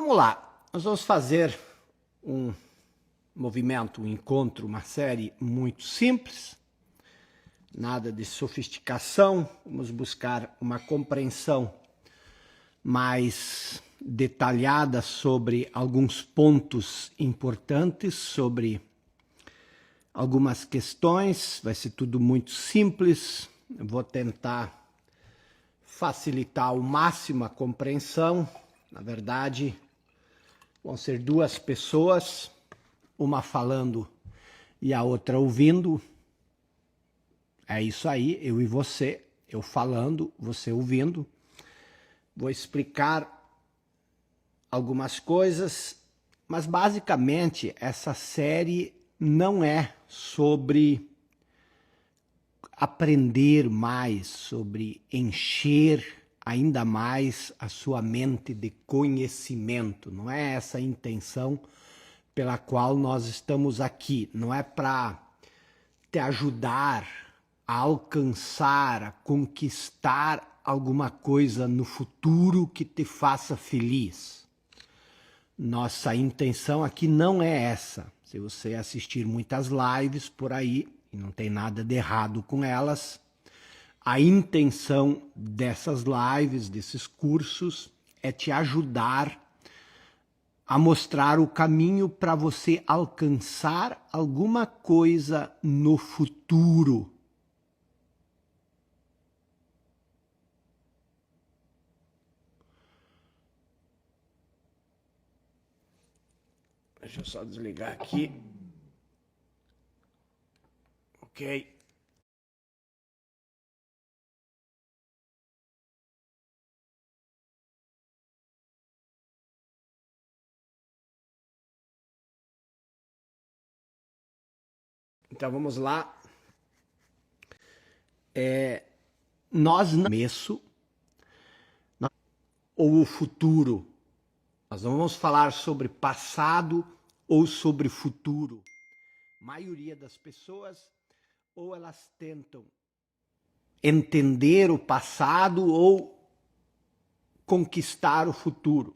Vamos lá, nós vamos fazer um movimento, um encontro, uma série muito simples, nada de sofisticação, vamos buscar uma compreensão mais detalhada sobre alguns pontos importantes, sobre algumas questões, vai ser tudo muito simples, eu vou tentar facilitar ao máximo a compreensão. Na verdade, vão ser duas pessoas, uma falando e a outra ouvindo. É isso aí, eu e você, eu falando, você ouvindo. Vou explicar algumas coisas, mas basicamente essa série não é sobre aprender mais, sobre encher ainda mais a sua mente de conhecimento. Não é essa a intenção pela qual nós estamos aqui. Não é para te ajudar a alcançar, a conquistar alguma coisa no futuro que te faça feliz. Nossa intenção aqui não é essa. Se você assistir muitas lives por aí, e não tem nada de errado com elas, a intenção dessas lives, desses cursos, é te ajudar a mostrar o caminho para você alcançar alguma coisa no futuro. Deixa eu só desligar aqui. Ok. Então vamos lá. Nós não começo ou o futuro. Nós não vamos falar sobre passado ou sobre futuro. A maioria das pessoas, ou elas tentam entender o passado ou conquistar o futuro.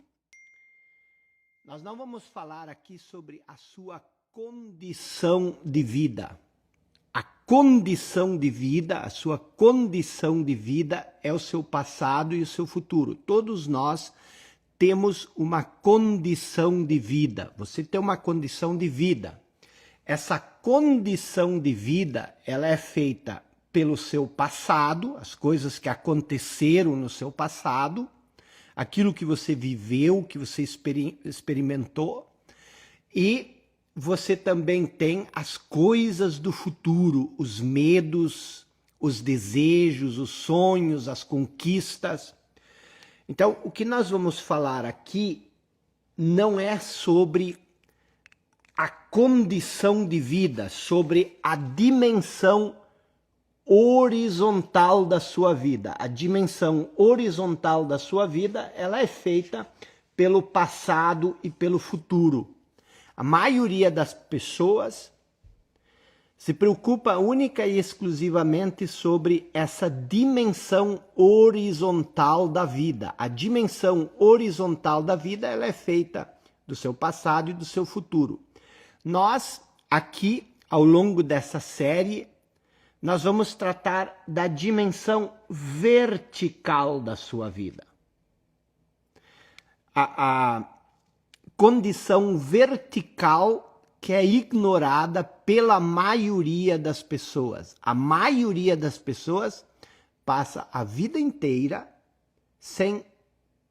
Nós não vamos falar aqui sobre a sua condição de vida. A condição de vida, a sua condição de vida é o seu passado e o seu futuro. Todos nós temos uma condição de vida. Você tem uma condição de vida. Essa condição de vida, ela é feita pelo seu passado, as coisas que aconteceram no seu passado, aquilo que você viveu, que você experimentou, e você também tem as coisas do futuro, os medos, os desejos, os sonhos, as conquistas. Então, o que nós vamos falar aqui não é sobre a condição de vida, sobre a dimensão horizontal da sua vida. A dimensão horizontal da sua vida, ela é feita pelo passado e pelo futuro. A maioria das pessoas se preocupa única e exclusivamente sobre essa dimensão horizontal da vida. A dimensão horizontal da vida, ela é feita do seu passado e do seu futuro. Nós, aqui, ao longo dessa série, nós vamos tratar da dimensão vertical da sua vida. A condição vertical que é ignorada pela maioria das pessoas. A maioria das pessoas passa a vida inteira sem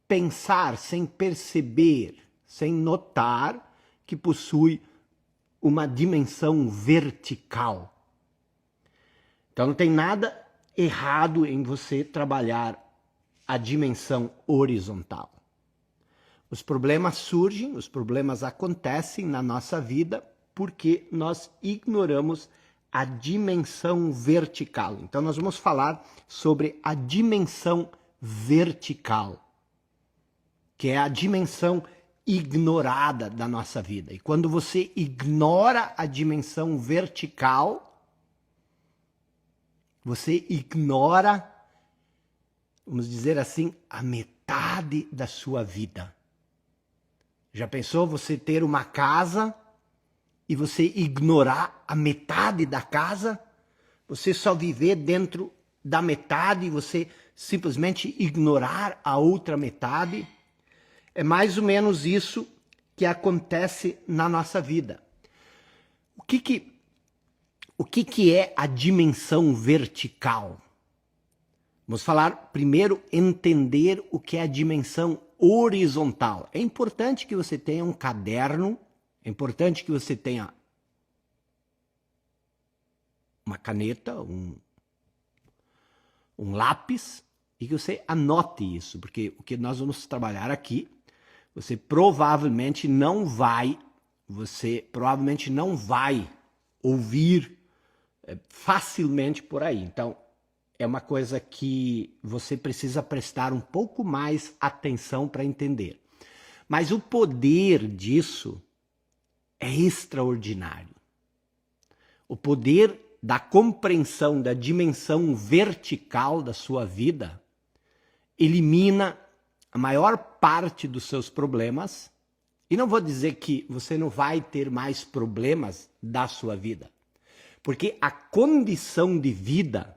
pensar, sem perceber, sem notar que possui uma dimensão vertical. Então não tem nada errado em você trabalhar a dimensão horizontal. Os problemas surgem, os problemas acontecem na nossa vida porque nós ignoramos a dimensão vertical. Então nós vamos falar sobre a dimensão vertical, que é a dimensão ignorada da nossa vida. E quando você ignora a dimensão vertical, você ignora, vamos dizer assim, a metade da sua vida. Já pensou você ter uma casa e você ignorar a metade da casa? Você só viver dentro da metade e você simplesmente ignorar a outra metade? É mais ou menos isso que acontece na nossa vida. O que é a dimensão vertical? Vamos falar primeiro, entender o que é a dimensão horizontal. É importante que você tenha um caderno, é importante que você tenha uma caneta, um lápis, e que você anote isso, porque o que nós vamos trabalhar aqui, você provavelmente não vai ouvir facilmente por aí. Então, é uma coisa que você precisa prestar um pouco mais atenção para entender. Mas o poder disso é extraordinário. O poder da compreensão da dimensão vertical da sua vida elimina a maior parte dos seus problemas. E não vou dizer que você não vai ter mais problemas da sua vida, porque a condição de vida,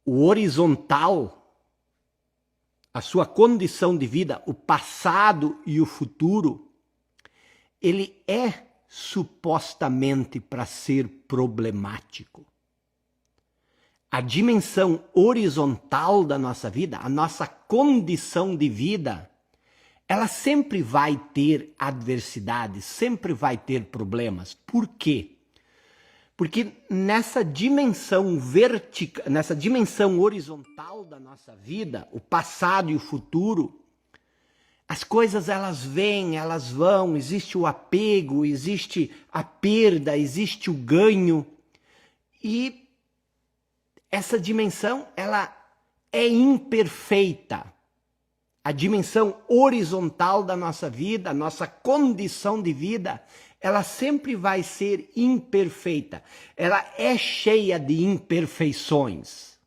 o horizontal, a sua condição de vida, o passado e o futuro, ele é supostamente para ser problemático. A dimensão horizontal da nossa vida, a nossa condição de vida, ela sempre vai ter adversidades, sempre vai ter problemas. Por quê? Porque nessa dimensão vertical, nessa dimensão horizontal da nossa vida, o passado e o futuro, as coisas elas vêm, elas vão, existe o apego, existe a perda, existe o ganho. E essa dimensão, ela é imperfeita. A dimensão horizontal da nossa vida, a nossa condição de vida, ela sempre vai ser imperfeita. Ela é cheia de imperfeições.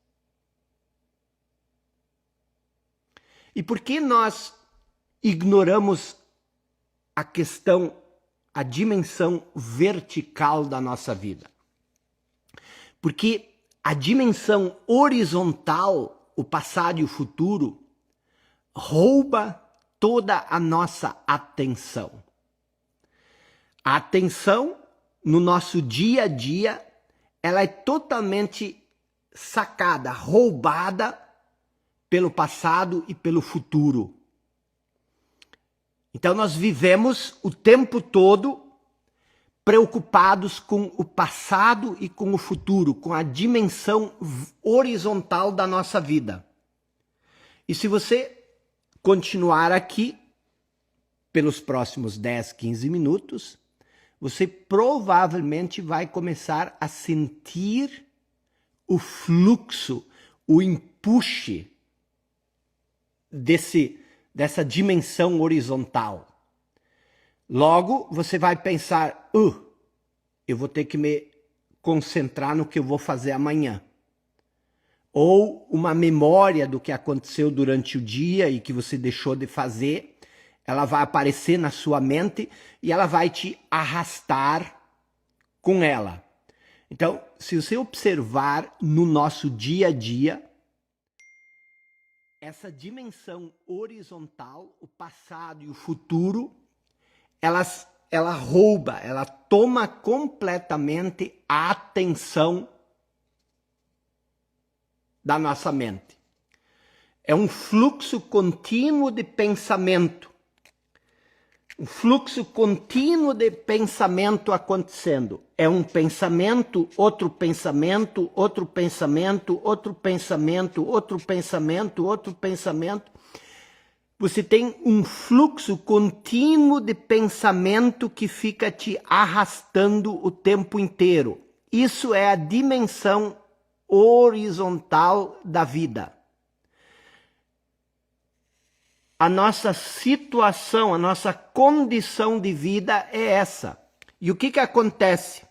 E por que nós ignoramos a questão, a dimensão vertical da nossa vida? Porque a dimensão horizontal, o passado e o futuro, rouba toda a nossa atenção. A atenção no nosso dia a dia, ela é totalmente sacada, roubada pelo passado e pelo futuro. Então nós vivemos o tempo todo preocupados com o passado e com o futuro, com a dimensão horizontal da nossa vida. E se você continuar aqui pelos próximos 10, 15 minutos, você provavelmente vai começar a sentir o fluxo, o empuxe dessa dimensão horizontal. Logo, você vai pensar, eu vou ter que me concentrar no que eu vou fazer amanhã. Ou uma memória do que aconteceu durante o dia e que você deixou de fazer, ela vai aparecer na sua mente e ela vai te arrastar com ela. Então, se você observar no nosso dia a dia, essa dimensão horizontal, o passado e o futuro, ela rouba, ela toma completamente a atenção da nossa mente. É um fluxo contínuo de pensamento. Um fluxo contínuo de pensamento acontecendo. É um pensamento, outro pensamento, outro pensamento, outro pensamento, outro pensamento, outro pensamento. Você tem um fluxo contínuo de pensamento que fica te arrastando o tempo inteiro. Isso é a dimensão horizontal da vida. A nossa situação, a nossa condição de vida é essa. E o que acontece?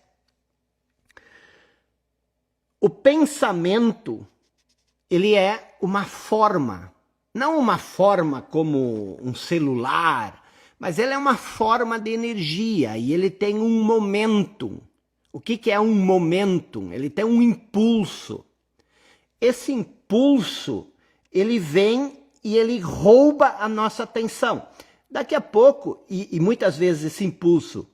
O pensamento, ele é uma forma. não uma forma como um celular, mas ele é uma forma de energia e ele tem um momentum. O que é um momentum? Ele tem um impulso. Esse impulso, ele vem e ele rouba a nossa atenção. Daqui a pouco, e muitas vezes esse impulso,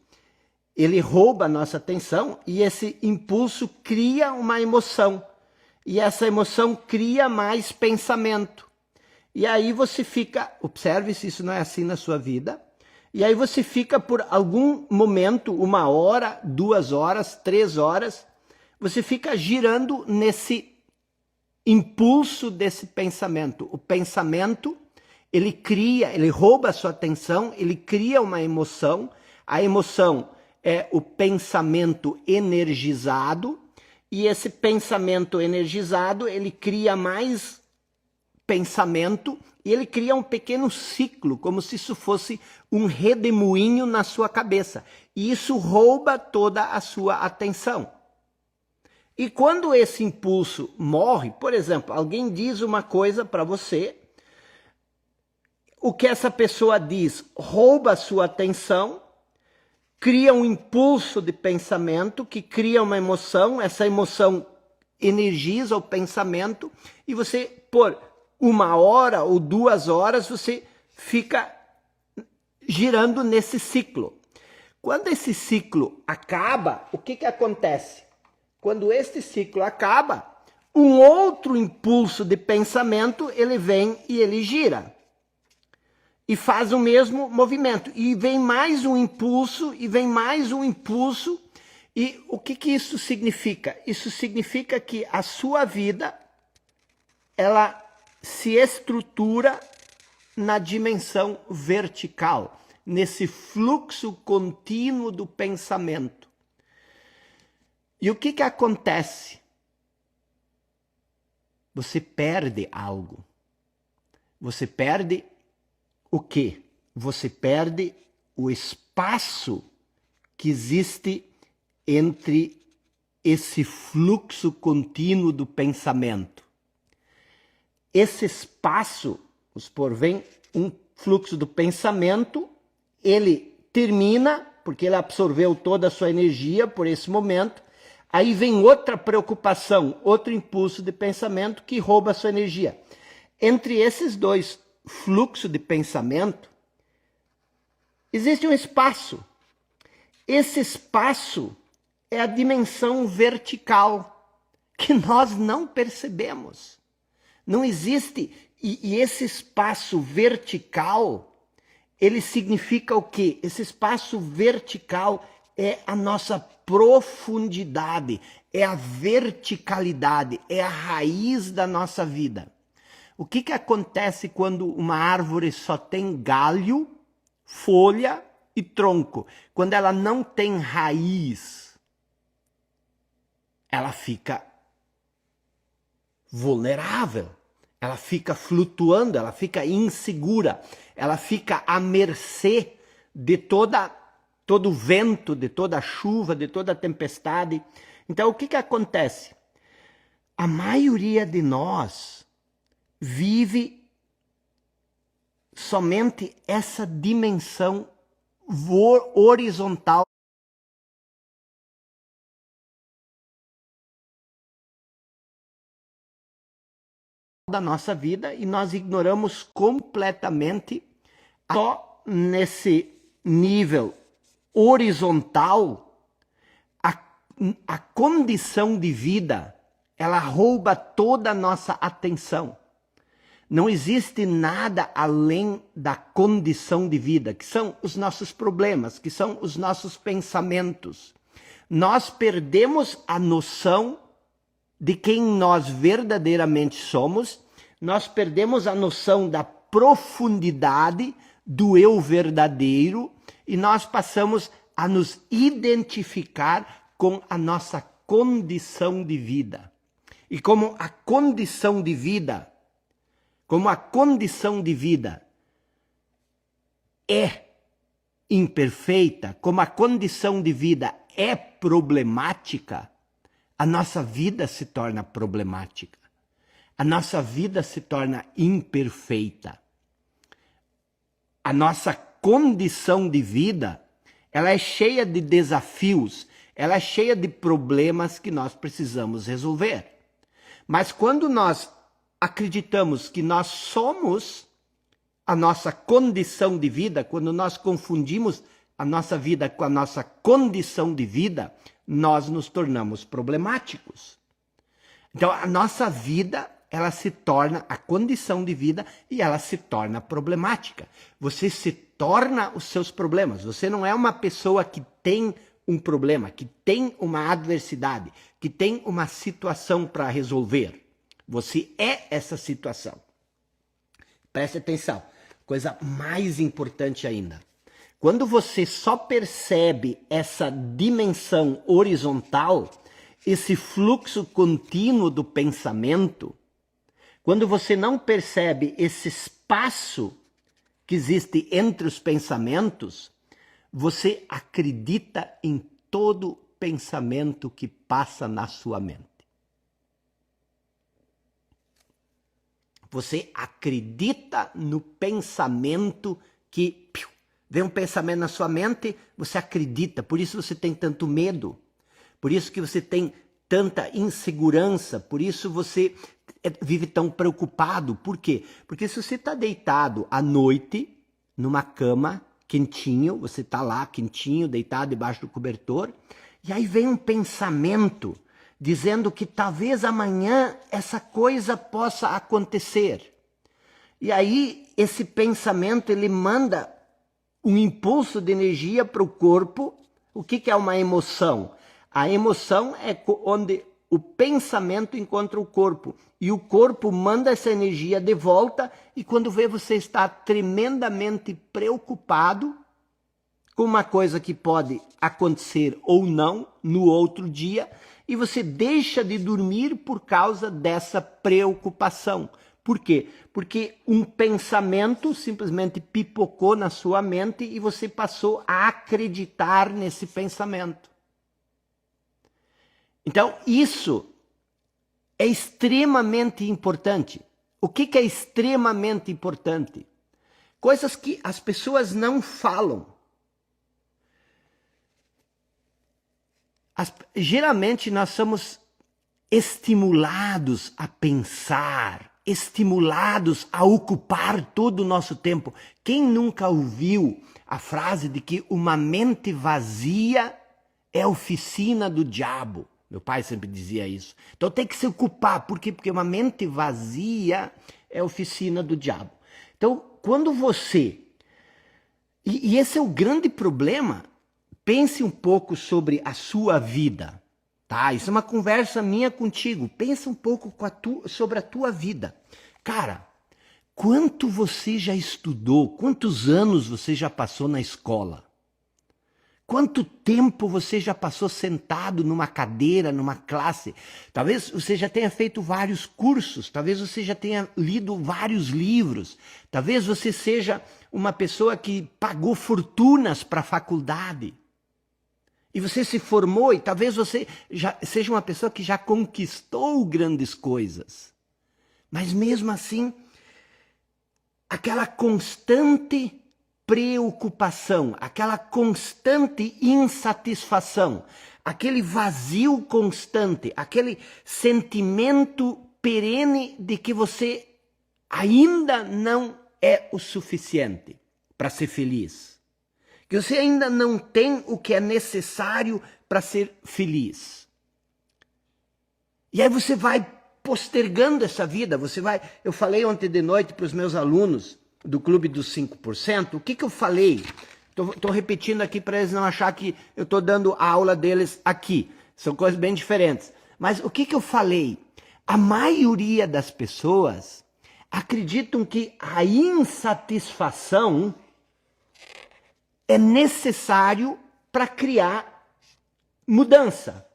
ele rouba a nossa atenção e esse impulso cria uma emoção. E essa emoção cria mais pensamento. E aí você fica, observe se isso não é assim na sua vida, e aí você fica por algum momento, 1 hora, 2 horas, 3 horas, você fica girando nesse impulso desse pensamento. O pensamento, ele rouba a sua atenção, ele cria uma emoção, a emoção é o pensamento energizado, e esse pensamento energizado, ele cria mais pensamento, e ele cria um pequeno ciclo, como se isso fosse um redemoinho na sua cabeça. E isso rouba toda a sua atenção. E quando esse impulso morre, por exemplo, alguém diz uma coisa para você, o que essa pessoa diz rouba a sua atenção, cria um impulso de pensamento que cria uma emoção, essa emoção energiza o pensamento e você, por 1 hora ou 2 horas, você fica girando nesse ciclo. Quando esse ciclo acaba, o que acontece? Quando este ciclo acaba, um outro impulso de pensamento, ele vem e ele gira. E faz o mesmo movimento. E vem mais um impulso, e vem mais um impulso. E o que isso significa? Isso significa que a sua vida, ela se estrutura na dimensão vertical, nesse fluxo contínuo do pensamento. E o que acontece? Você perde algo. Você perde o quê? Você perde o espaço que existe entre esse fluxo contínuo do pensamento. Esse espaço, vamos supor, vem um fluxo do pensamento, ele termina, porque ele absorveu toda a sua energia por esse momento, aí vem outra preocupação, outro impulso de pensamento que rouba a sua energia. Entre esses dois fluxos de pensamento, existe um espaço. Esse espaço é a dimensão vertical, que nós não percebemos. Não existe, e esse espaço vertical, ele significa o quê? Esse espaço vertical é a nossa profundidade, é a verticalidade, é a raiz da nossa vida. O que acontece quando uma árvore só tem galho, folha e tronco? Quando ela não tem raiz, ela fica vulnerável, ela fica flutuando, ela fica insegura, ela fica à mercê de todo o vento, de toda a chuva, de toda a tempestade. Então, o que acontece? A maioria de nós vive somente essa dimensão horizontal da nossa vida e nós ignoramos completamente só nesse nível horizontal a condição de vida, ela rouba toda a nossa atenção. Não existe nada além da condição de vida, que são os nossos problemas, que são os nossos pensamentos. Nós perdemos a noção de quem nós verdadeiramente somos, nós perdemos a noção da profundidade do eu verdadeiro e nós passamos a nos identificar com a nossa condição de vida. E como a condição de vida é imperfeita, como a condição de vida é problemática, a nossa vida se torna problemática. A nossa vida se torna imperfeita. A nossa condição de vida, ela é cheia de desafios, ela é cheia de problemas que nós precisamos resolver. Mas quando nós acreditamos que nós somos a nossa condição de vida, quando nós confundimos a nossa vida com a nossa condição de vida, nós nos tornamos problemáticos. Então, a nossa vida, ela se torna a condição de vida e ela se torna problemática. Você se torna os seus problemas. Você não é uma pessoa que tem um problema, que tem uma adversidade, que tem uma situação para resolver. Você é essa situação. Preste atenção. Coisa mais importante ainda. Quando você só percebe essa dimensão horizontal, esse fluxo contínuo do pensamento, quando você não percebe esse espaço que existe entre os pensamentos, você acredita em todo pensamento que passa na sua mente. Você acredita no pensamento que vem um pensamento na sua mente, você acredita, por isso você tem tanto medo, por isso que você tem tanta insegurança, por isso você vive tão preocupado. Por quê? Porque se você está deitado à noite, numa cama, quentinho, você está lá quentinho, deitado debaixo do cobertor, e aí vem um pensamento dizendo que talvez amanhã essa coisa possa acontecer. E aí esse pensamento, ele manda um impulso de energia para o corpo. O que é uma emoção? A emoção é onde o pensamento encontra o corpo. E o corpo manda essa energia de volta, e quando vê, você está tremendamente preocupado com uma coisa que pode acontecer ou não no outro dia, e você deixa de dormir por causa dessa preocupação. Por quê? Porque um pensamento simplesmente pipocou na sua mente e você passou a acreditar nesse pensamento. Então, isso é extremamente importante. O que é extremamente importante? Coisas que as pessoas não falam. Geralmente nós somos estimulados a pensar, estimulados a ocupar todo o nosso tempo. Quem nunca ouviu a frase de que uma mente vazia é a oficina do diabo? Meu pai sempre dizia isso. Então tem que se ocupar. Por quê? Porque uma mente vazia é a oficina do diabo. Então, quando você... E esse é o grande problema. Pense um pouco sobre a sua vida, tá? Isso é uma conversa minha contigo. Pensa um pouco sobre a tua vida. Cara, quanto você já estudou? Quantos anos você já passou na escola? Quanto tempo você já passou sentado numa cadeira, numa classe? Talvez você já tenha feito vários cursos, talvez você já tenha lido vários livros, talvez você seja uma pessoa que pagou fortunas para a faculdade. E você se formou e talvez você já seja uma pessoa que já conquistou grandes coisas. Mas mesmo assim, aquela constante preocupação, aquela constante insatisfação, aquele vazio constante, aquele sentimento perene de que você ainda não é o suficiente para ser feliz. Que você ainda não tem o que é necessário para ser feliz. E aí você vai postergando essa vida, eu falei ontem de noite para os meus alunos do Clube dos 5%, o que eu falei? Estou repetindo aqui para eles não acharem que eu estou dando a aula deles aqui. São coisas bem diferentes. Mas o que eu falei? A maioria das pessoas acreditam que a insatisfação é necessário para criar mudança.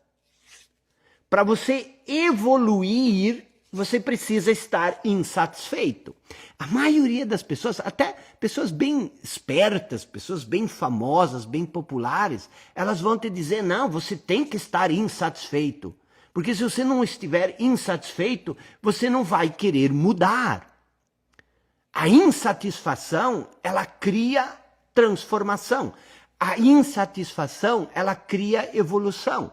Para você evoluir, você precisa estar insatisfeito. A maioria das pessoas, até pessoas bem espertas, pessoas bem famosas, bem populares, elas vão te dizer, não, você tem que estar insatisfeito. Porque se você não estiver insatisfeito, você não vai querer mudar. A insatisfação, ela cria transformação. A insatisfação, ela cria evolução.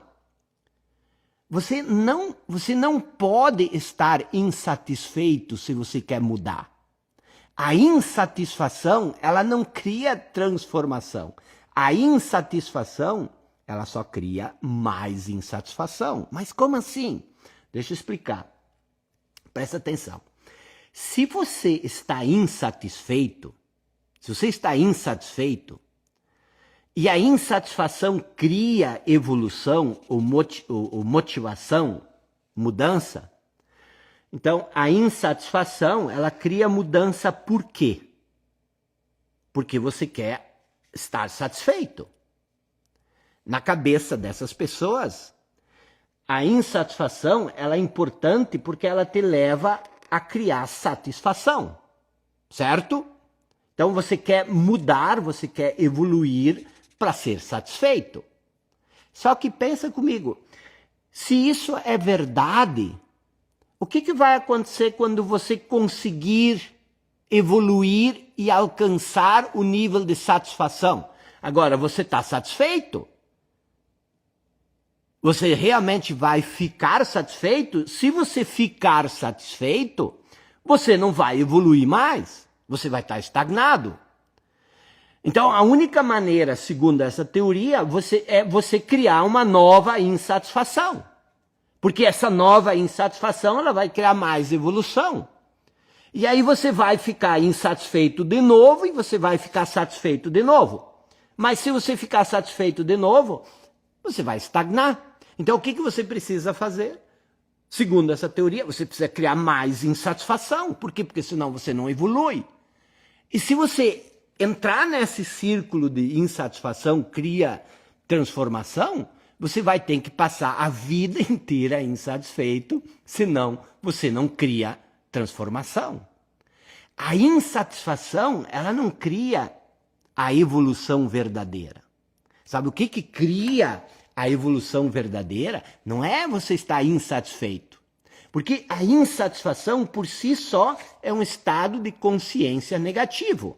Você não pode estar insatisfeito se você quer mudar. A insatisfação, ela não cria transformação. A insatisfação, ela só cria mais insatisfação. Mas como assim? Deixa eu explicar. Presta atenção. Se você está insatisfeito, e a insatisfação cria evolução ou motivação, mudança, então a insatisfação, ela cria mudança por quê? Porque você quer estar satisfeito. Na cabeça dessas pessoas, a insatisfação, ela é importante porque ela te leva a criar satisfação, certo? Então você quer mudar, você quer evoluir para ser satisfeito. Só que pensa comigo, se isso é verdade, o que vai acontecer quando você conseguir evoluir e alcançar o nível de satisfação? Agora, você está satisfeito? Você realmente vai ficar satisfeito? Se você ficar satisfeito, você não vai evoluir mais. Você vai estar estagnado. Então, a única maneira, segundo essa teoria, é você criar uma nova insatisfação. Porque essa nova insatisfação, ela vai criar mais evolução. E aí você vai ficar insatisfeito de novo e você vai ficar satisfeito de novo. Mas se você ficar satisfeito de novo, você vai estagnar. Então, o que você precisa fazer? Segundo essa teoria, você precisa criar mais insatisfação. Por quê? Porque senão você não evolui. E se você entrar nesse círculo de insatisfação, cria transformação, você vai ter que passar a vida inteira insatisfeito, senão você não cria transformação. A insatisfação, ela não cria a evolução verdadeira. Sabe o que cria a evolução verdadeira? Não é você estar insatisfeito. Porque a insatisfação por si só é um estado de consciência negativo.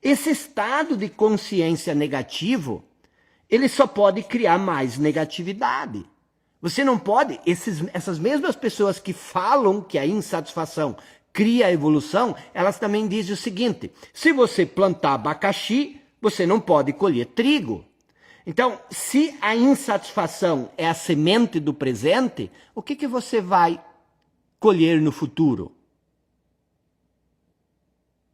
Esse estado de consciência negativo, ele só pode criar mais negatividade. Você não pode, essas mesmas pessoas que falam que a insatisfação cria a evolução, elas também dizem o seguinte: se você plantar abacaxi, você não pode colher trigo. Então, se a insatisfação é a semente do presente, o que você vai colher no futuro?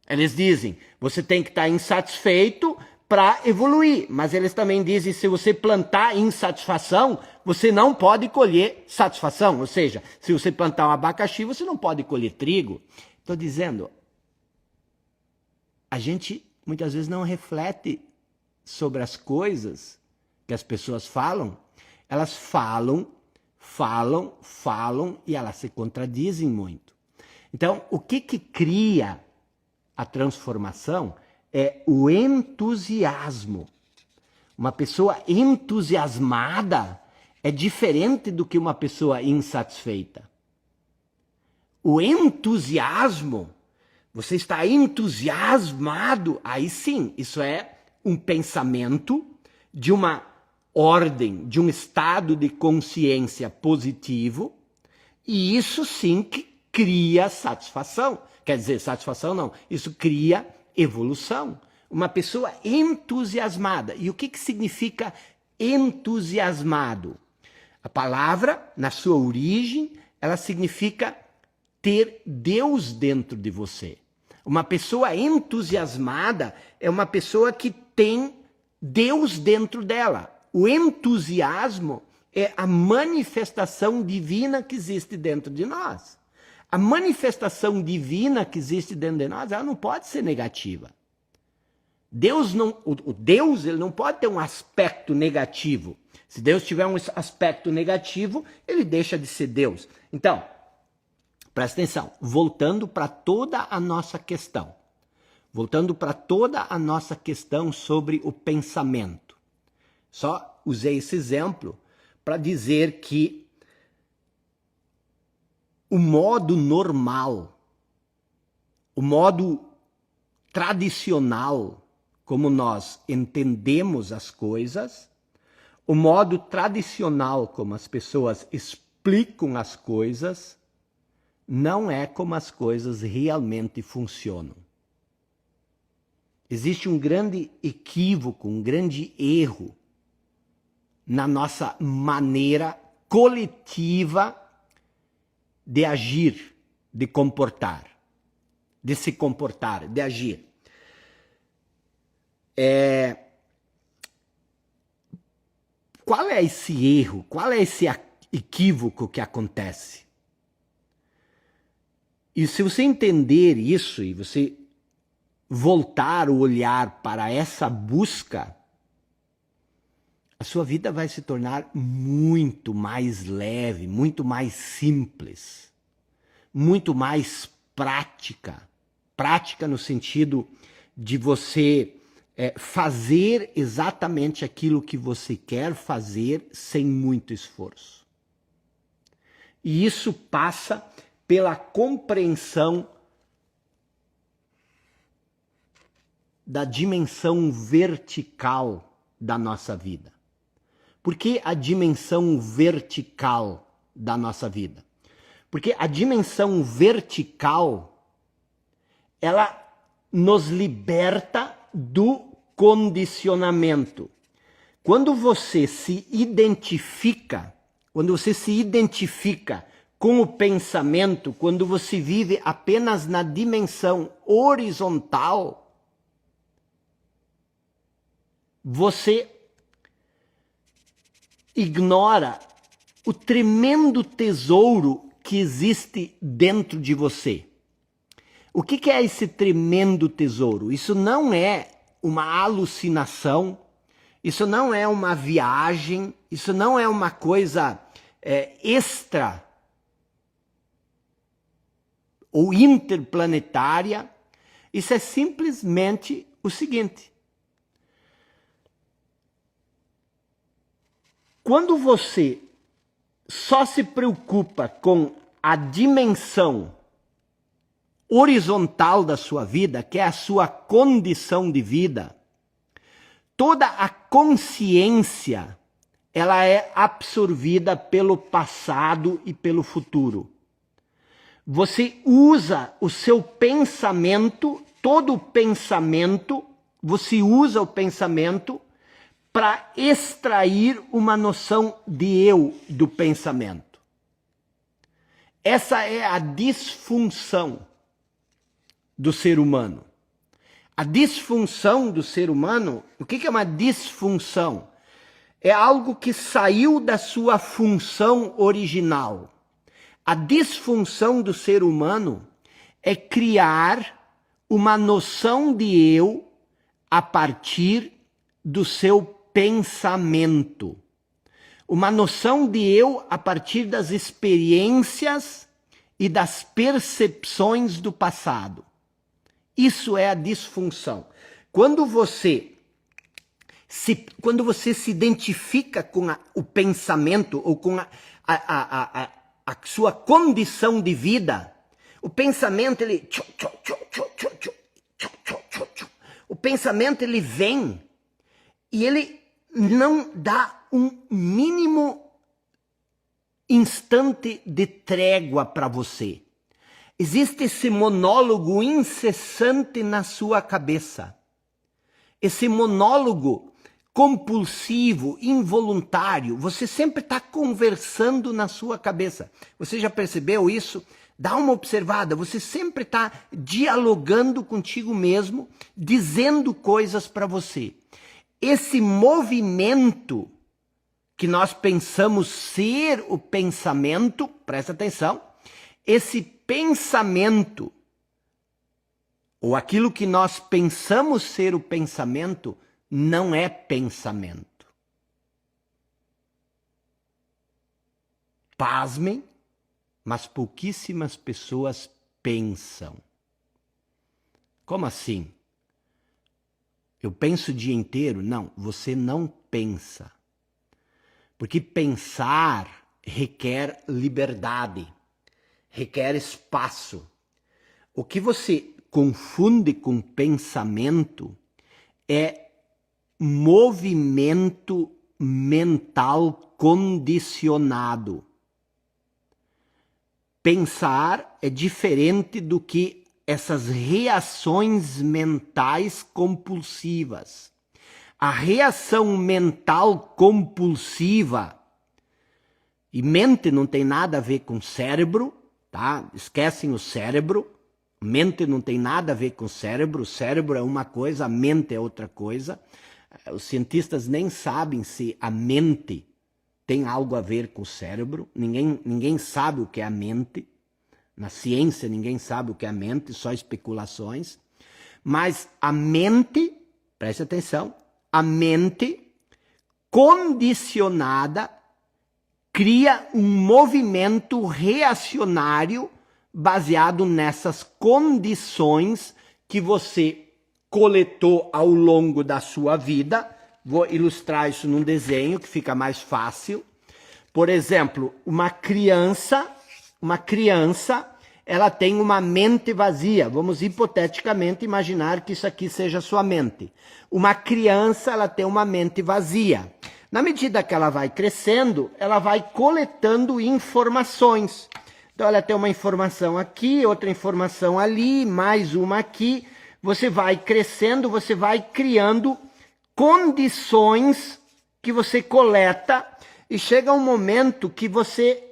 Eles dizem, você tem que estar insatisfeito para evoluir. Mas eles também dizem, se você plantar insatisfação, você não pode colher satisfação. Ou seja, se você plantar um abacaxi, você não pode colher trigo. Estou dizendo, a gente muitas vezes não reflete sobre as coisas que as pessoas falam. Elas falam e elas se contradizem muito. Então, o que cria a transformação é o entusiasmo. Uma pessoa entusiasmada é diferente do que uma pessoa insatisfeita. O entusiasmo, você está entusiasmado, aí sim, isso é um pensamento de uma ordem, de um estado de consciência positivo, e isso sim que cria satisfação. Quer dizer, satisfação não, isso cria evolução. Uma pessoa entusiasmada. E o que significa entusiasmado? A palavra, na sua origem, ela significa ter Deus dentro de você. Uma pessoa entusiasmada é uma pessoa que tem Deus dentro dela. O entusiasmo é a manifestação divina que existe dentro de nós. A manifestação divina que existe dentro de nós, ela não pode ser negativa. O Deus, ele não pode ter um aspecto negativo. Se Deus tiver um aspecto negativo, ele deixa de ser Deus. Então, presta atenção, voltando para toda a nossa questão. Voltando para toda a nossa questão sobre o pensamento. Só usei esse exemplo para dizer que o modo normal, o modo tradicional como nós entendemos as coisas, o modo tradicional como as pessoas explicam as coisas, não é como as coisas realmente funcionam. Existe um grande equívoco, um grande erro na nossa maneira coletiva de agir, de comportar, de se comportar, de agir. Qual é esse erro? Qual é esse equívoco que acontece? E se você entender isso e você voltar o olhar para essa busca, a sua vida vai se tornar muito mais leve, muito mais simples, muito mais prática. Prática no sentido de você fazer exatamente aquilo que você quer fazer sem muito esforço. E isso passa pela compreensão da dimensão vertical da nossa vida. Por que a dimensão vertical da nossa vida? Porque a dimensão vertical, ela nos liberta do condicionamento. Quando você se identifica com o pensamento, quando você vive apenas na dimensão horizontal, você ignora o tremendo tesouro que existe dentro de você. O que é esse tremendo tesouro? Isso não é uma alucinação, isso não é uma viagem, isso não é uma coisa extra ou interplanetária. Isso é simplesmente o seguinte: quando você só se preocupa com a dimensão horizontal da sua vida, que é a sua condição de vida, toda a consciência, ela é absorvida pelo passado e pelo futuro. Você usa o seu pensamento, todo o pensamento, você usa o pensamento para extrair uma noção de eu do pensamento. Essa é a disfunção do ser humano. A disfunção do ser humano, o que é uma disfunção? É algo que saiu da sua função original. A disfunção do ser humano é criar uma noção de eu a partir do seu pensamento. Uma noção de eu a partir das experiências e das percepções do passado. Isso é a disfunção. Quando você se identifica com o pensamento ou com a sua condição de vida, o pensamento ele o pensamento ele vem e ele não dá um mínimo instante de trégua para você. Existe esse monólogo incessante na sua cabeça. Esse monólogo compulsivo, involuntário. Você sempre está conversando na sua cabeça. Você já percebeu isso? Dá uma observada. Você sempre está dialogando contigo mesmo, dizendo coisas para você. Esse movimento que nós pensamos ser o pensamento, presta atenção, esse pensamento, ou aquilo que nós pensamos ser o pensamento, não é pensamento. Pasmem, mas pouquíssimas pessoas pensam. Como assim? Eu penso o dia inteiro? Não, você não pensa. Porque pensar requer liberdade. requer espaço. O que você confunde com pensamento é movimento mental condicionado. Pensar é diferente do que essas reações mentais compulsivas. A reação mental compulsiva, e mente não tem nada a ver com cérebro, tá? Esquecem o cérebro. Mente não tem nada a ver com cérebro. O cérebro é uma coisa, a mente é outra coisa. Os cientistas nem sabem se a mente tem algo a ver com o cérebro. Ninguém sabe o que é a mente. Na ciência, ninguém sabe o que é a mente, só especulações. Mas a mente, preste atenção, a mente condicionada cria um movimento reacionário baseado nessas condições que você coletou ao longo da sua vida. Vou ilustrar isso num desenho que fica mais fácil. Por exemplo, uma criança, ela tem uma mente vazia. Vamos hipoteticamente imaginar que isso aqui seja sua mente. Uma criança, ela tem uma mente vazia. Na medida que ela vai crescendo, ela vai coletando informações. Então ela tem uma informação aqui, outra informação ali, mais uma aqui. Você vai crescendo, você vai criando condições que você coleta e chega um momento que você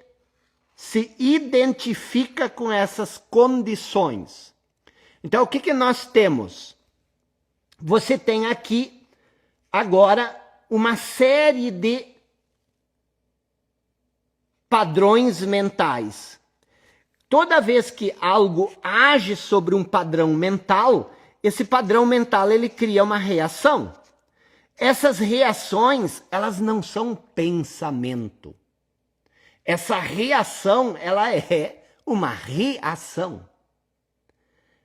se identifica com essas condições. Então, o que nós temos? Você tem aqui, agora, uma série de padrões mentais. Toda vez que algo age sobre um padrão mental, esse padrão mental ele cria uma reação. Essas reações, elas não são pensamento. Essa reação, ela é uma reação.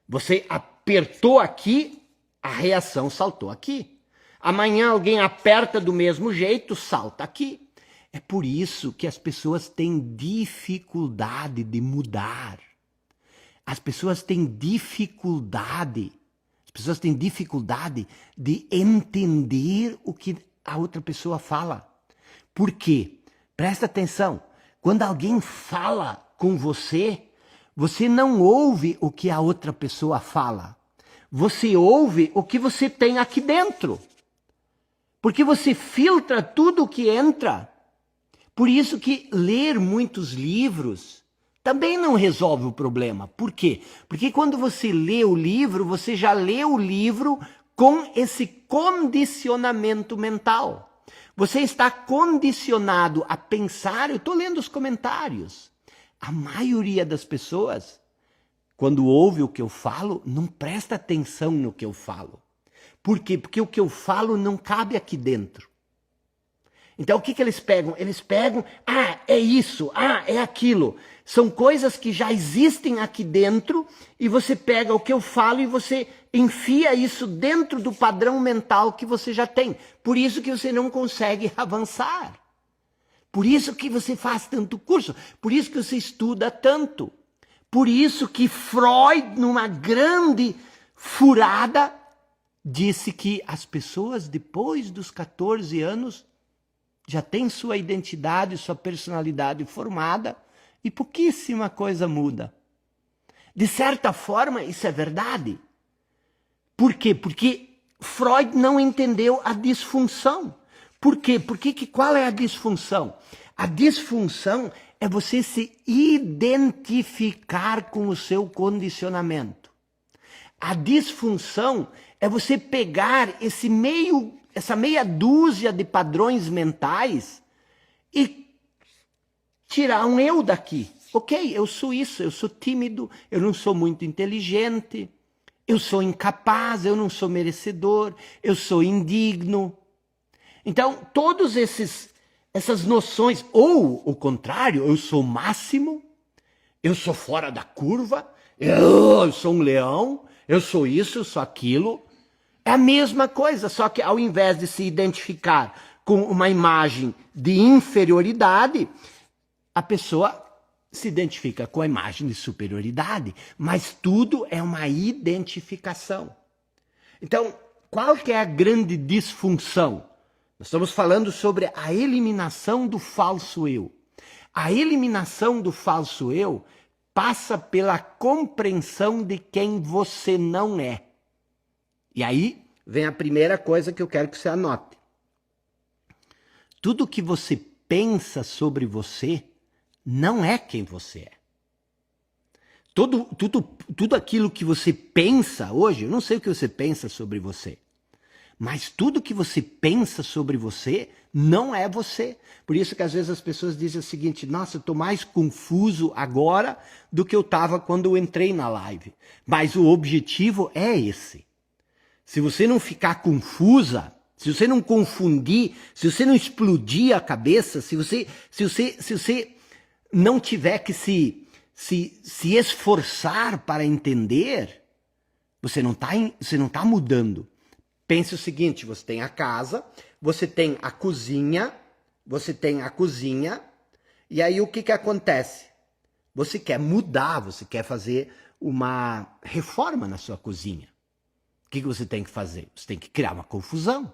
Você apertou aqui, a reação saltou aqui. Amanhã alguém aperta do mesmo jeito, salta aqui. É por isso que as pessoas têm dificuldade de mudar. As pessoas têm dificuldade de entender o que a outra pessoa fala. Por quê? Presta atenção. Quando alguém fala com você, você não ouve o que a outra pessoa fala. Você ouve o que você tem aqui dentro. Porque você filtra tudo o que entra. Por isso que ler muitos livros também não resolve o problema. Por quê? Porque quando você lê o livro, você já lê o livro com esse condicionamento mental. Você está condicionado a pensar. Eu estou lendo os comentários. A maioria das pessoas, quando ouve o que eu falo, não presta atenção no que eu falo. Por quê? Porque o que eu falo não cabe aqui dentro. Então, o que eles pegam? Eles pegam, é isso, é aquilo. São coisas que já existem aqui dentro e você pega o que eu falo e você enfia isso dentro do padrão mental que você já tem. Por isso que você não consegue avançar. Por isso que você faz tanto curso. Por isso que você estuda tanto. Por isso que Freud, numa grande furada, disse que as pessoas depois dos 14 anos já têm sua identidade, sua personalidade formada e pouquíssima coisa muda. De certa forma, isso é verdade. Por quê? Porque Freud não entendeu a disfunção. Por quê? Qual é a disfunção? A disfunção é você se identificar com o seu condicionamento. A disfunção é você pegar essa meia dúzia de padrões mentais e tirar um eu daqui. Ok, eu sou isso, eu sou tímido, eu não sou muito inteligente, eu sou incapaz, eu não sou merecedor, eu sou indigno. Então, todas essas noções, ou o contrário, eu sou máximo, eu sou fora da curva, eu sou um leão, eu sou isso, eu sou aquilo. É a mesma coisa, só que ao invés de se identificar com uma imagem de inferioridade, a pessoa se identifica com a imagem de superioridade, mas tudo é uma identificação. Então, qual que é a grande disfunção? Nós estamos falando sobre a eliminação do falso eu. A eliminação do falso eu passa pela compreensão de quem você não é. E aí vem a primeira coisa que eu quero que você anote. Tudo que você pensa sobre você não é quem você é. Tudo aquilo que você pensa hoje, eu não sei o que você pensa sobre você, mas tudo que você pensa sobre você não é você. Por isso que às vezes as pessoas dizem o seguinte: nossa, eu estou mais confuso agora do que eu estava quando eu entrei na live. Mas o objetivo é esse. Se você não ficar confusa, se você não confundir, se você não explodir a cabeça, se você não tiver que se esforçar para entender, você não tá mudando. Pense o seguinte: você tem a casa, você tem a cozinha, e aí o que acontece? Você quer mudar, você quer fazer uma reforma na sua cozinha. O que você tem que fazer? Você tem que criar uma confusão.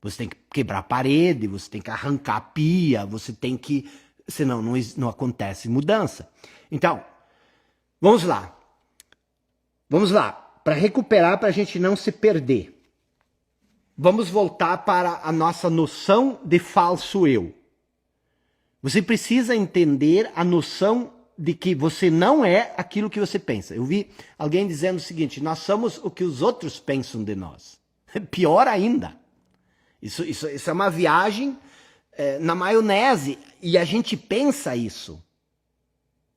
Você tem que quebrar a parede, você tem que arrancar a pia, você tem que... Senão não acontece mudança. Então, vamos lá. Vamos lá. Para recuperar, para a gente não se perder. Vamos voltar para a nossa noção de falso eu. Você precisa entender a noção de que você não é aquilo que você pensa. Eu vi alguém dizendo o seguinte: nós somos o que os outros pensam de nós. Pior ainda. Isso é uma viagem na maionese. E a gente pensa isso.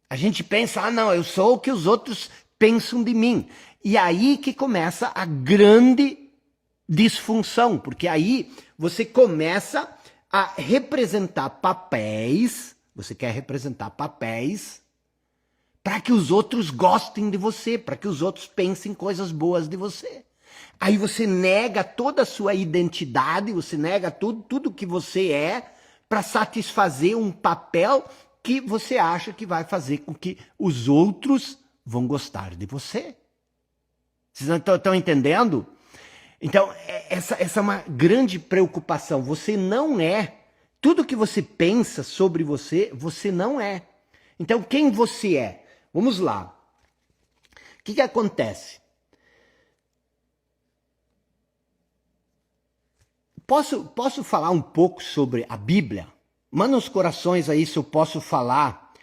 A gente pensa, não, eu sou o que os outros pensam de mim. E aí que começa a grande disfunção, porque aí você começa a representar papéis, você quer representar papéis para que os outros gostem de você, para que os outros pensem coisas boas de você. Aí você nega toda a sua identidade, você nega tudo que você é para satisfazer um papel que você acha que vai fazer com que os outros vão gostar de você. Vocês estão entendendo? Então, essa é uma grande preocupação. Você não é. Tudo que você pensa sobre você, você não é. Então, quem você é? Vamos lá. O que acontece? Posso falar um pouco sobre a Bíblia? Manda nos corações aí se eu posso falar.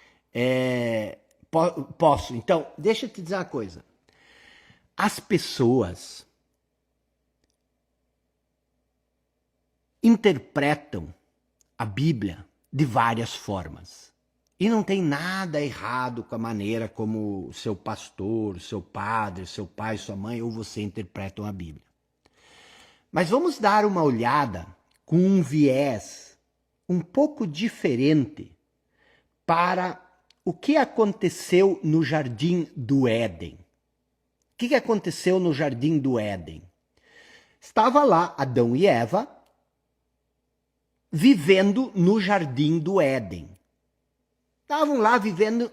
Posso. Então, deixa eu te dizer uma coisa. As pessoas interpretam a Bíblia de várias formas. E não tem nada errado com a maneira como o seu pastor, seu padre, seu pai, sua mãe ou você interpretam a Bíblia. Mas vamos dar uma olhada com um viés um pouco diferente para o que aconteceu no Jardim do Éden. O que aconteceu no Jardim do Éden? Estava lá Adão e Eva vivendo no Jardim do Éden. Estavam lá vivendo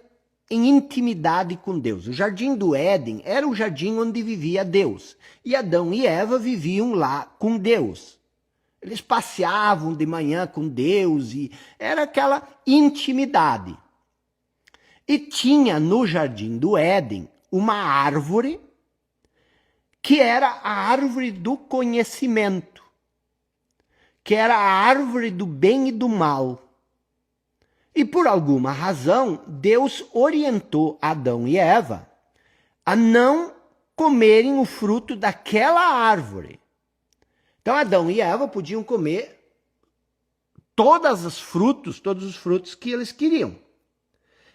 em intimidade com Deus. O Jardim do Éden era o jardim onde vivia Deus. E Adão e Eva viviam lá com Deus. Eles passeavam de manhã com Deus e era aquela intimidade. E tinha no Jardim do Éden uma árvore que era a árvore do conhecimento, que era a árvore do bem e do mal. E por alguma razão, Deus orientou Adão e Eva a não comerem o fruto daquela árvore. Então Adão e Eva podiam comer todos os frutos que eles queriam.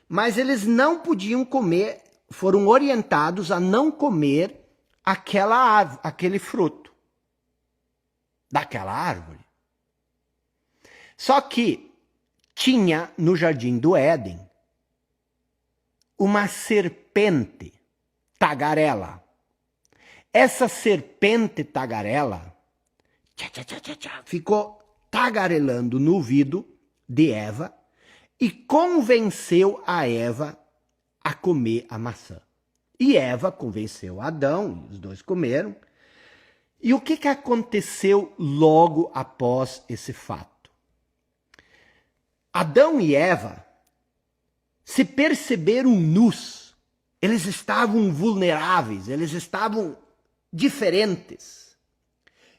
Mas eles não podiam comer, foram orientados a não comer aquela árvore, aquele fruto daquela árvore. Só que tinha no Jardim do Éden uma serpente tagarela. Essa serpente tagarela ficou tagarelando no ouvido de Eva e convenceu a Eva a comer a maçã. E Eva convenceu Adão, e os dois comeram. E o que aconteceu logo após esse fato? Adão e Eva se perceberam nus, eles estavam vulneráveis, eles estavam diferentes.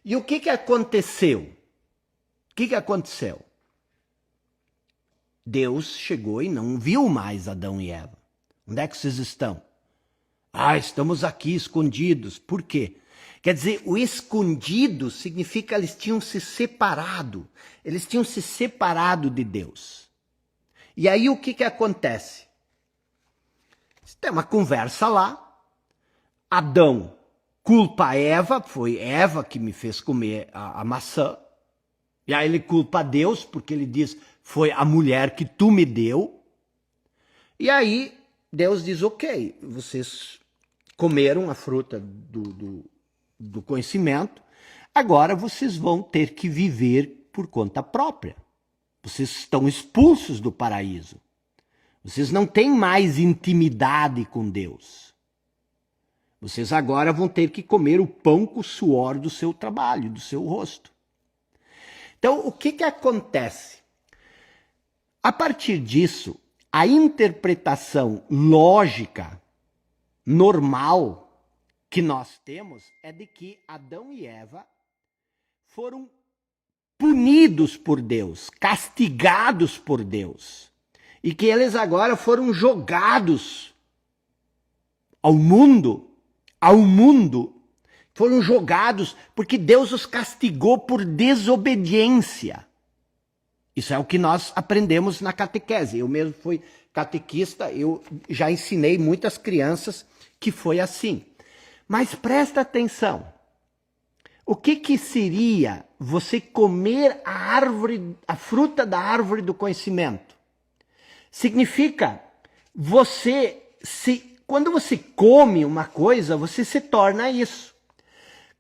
E o que aconteceu? O que aconteceu? Deus chegou e não viu mais Adão e Eva. Onde é que vocês estão? Estamos aqui escondidos. Por quê? Quer dizer, o escondido significa que eles tinham se separado. Eles tinham se separado de Deus. E aí o que acontece? Tem uma conversa lá. Adão culpa a Eva, foi Eva que me fez comer a maçã. E aí ele culpa a Deus, porque ele diz, foi a mulher que tu me deu. E aí Deus diz, ok, vocês comeram a fruta do conhecimento, agora vocês vão ter que viver por conta própria. Vocês estão expulsos do paraíso. Vocês não têm mais intimidade com Deus. Vocês agora vão ter que comer o pão com o suor do seu trabalho, do seu rosto. Então, o que acontece? A partir disso, a interpretação lógica, normal, que nós temos é de que Adão e Eva foram punidos por Deus, castigados por Deus, e que eles agora foram jogados ao mundo, foram jogados porque Deus os castigou por desobediência. Isso é o que nós aprendemos na catequese. Eu mesmo fui catequista, eu já ensinei muitas crianças que foi assim. Mas presta atenção. O que seria você comer a fruta da árvore do conhecimento? Significa quando você come uma coisa, você se torna isso.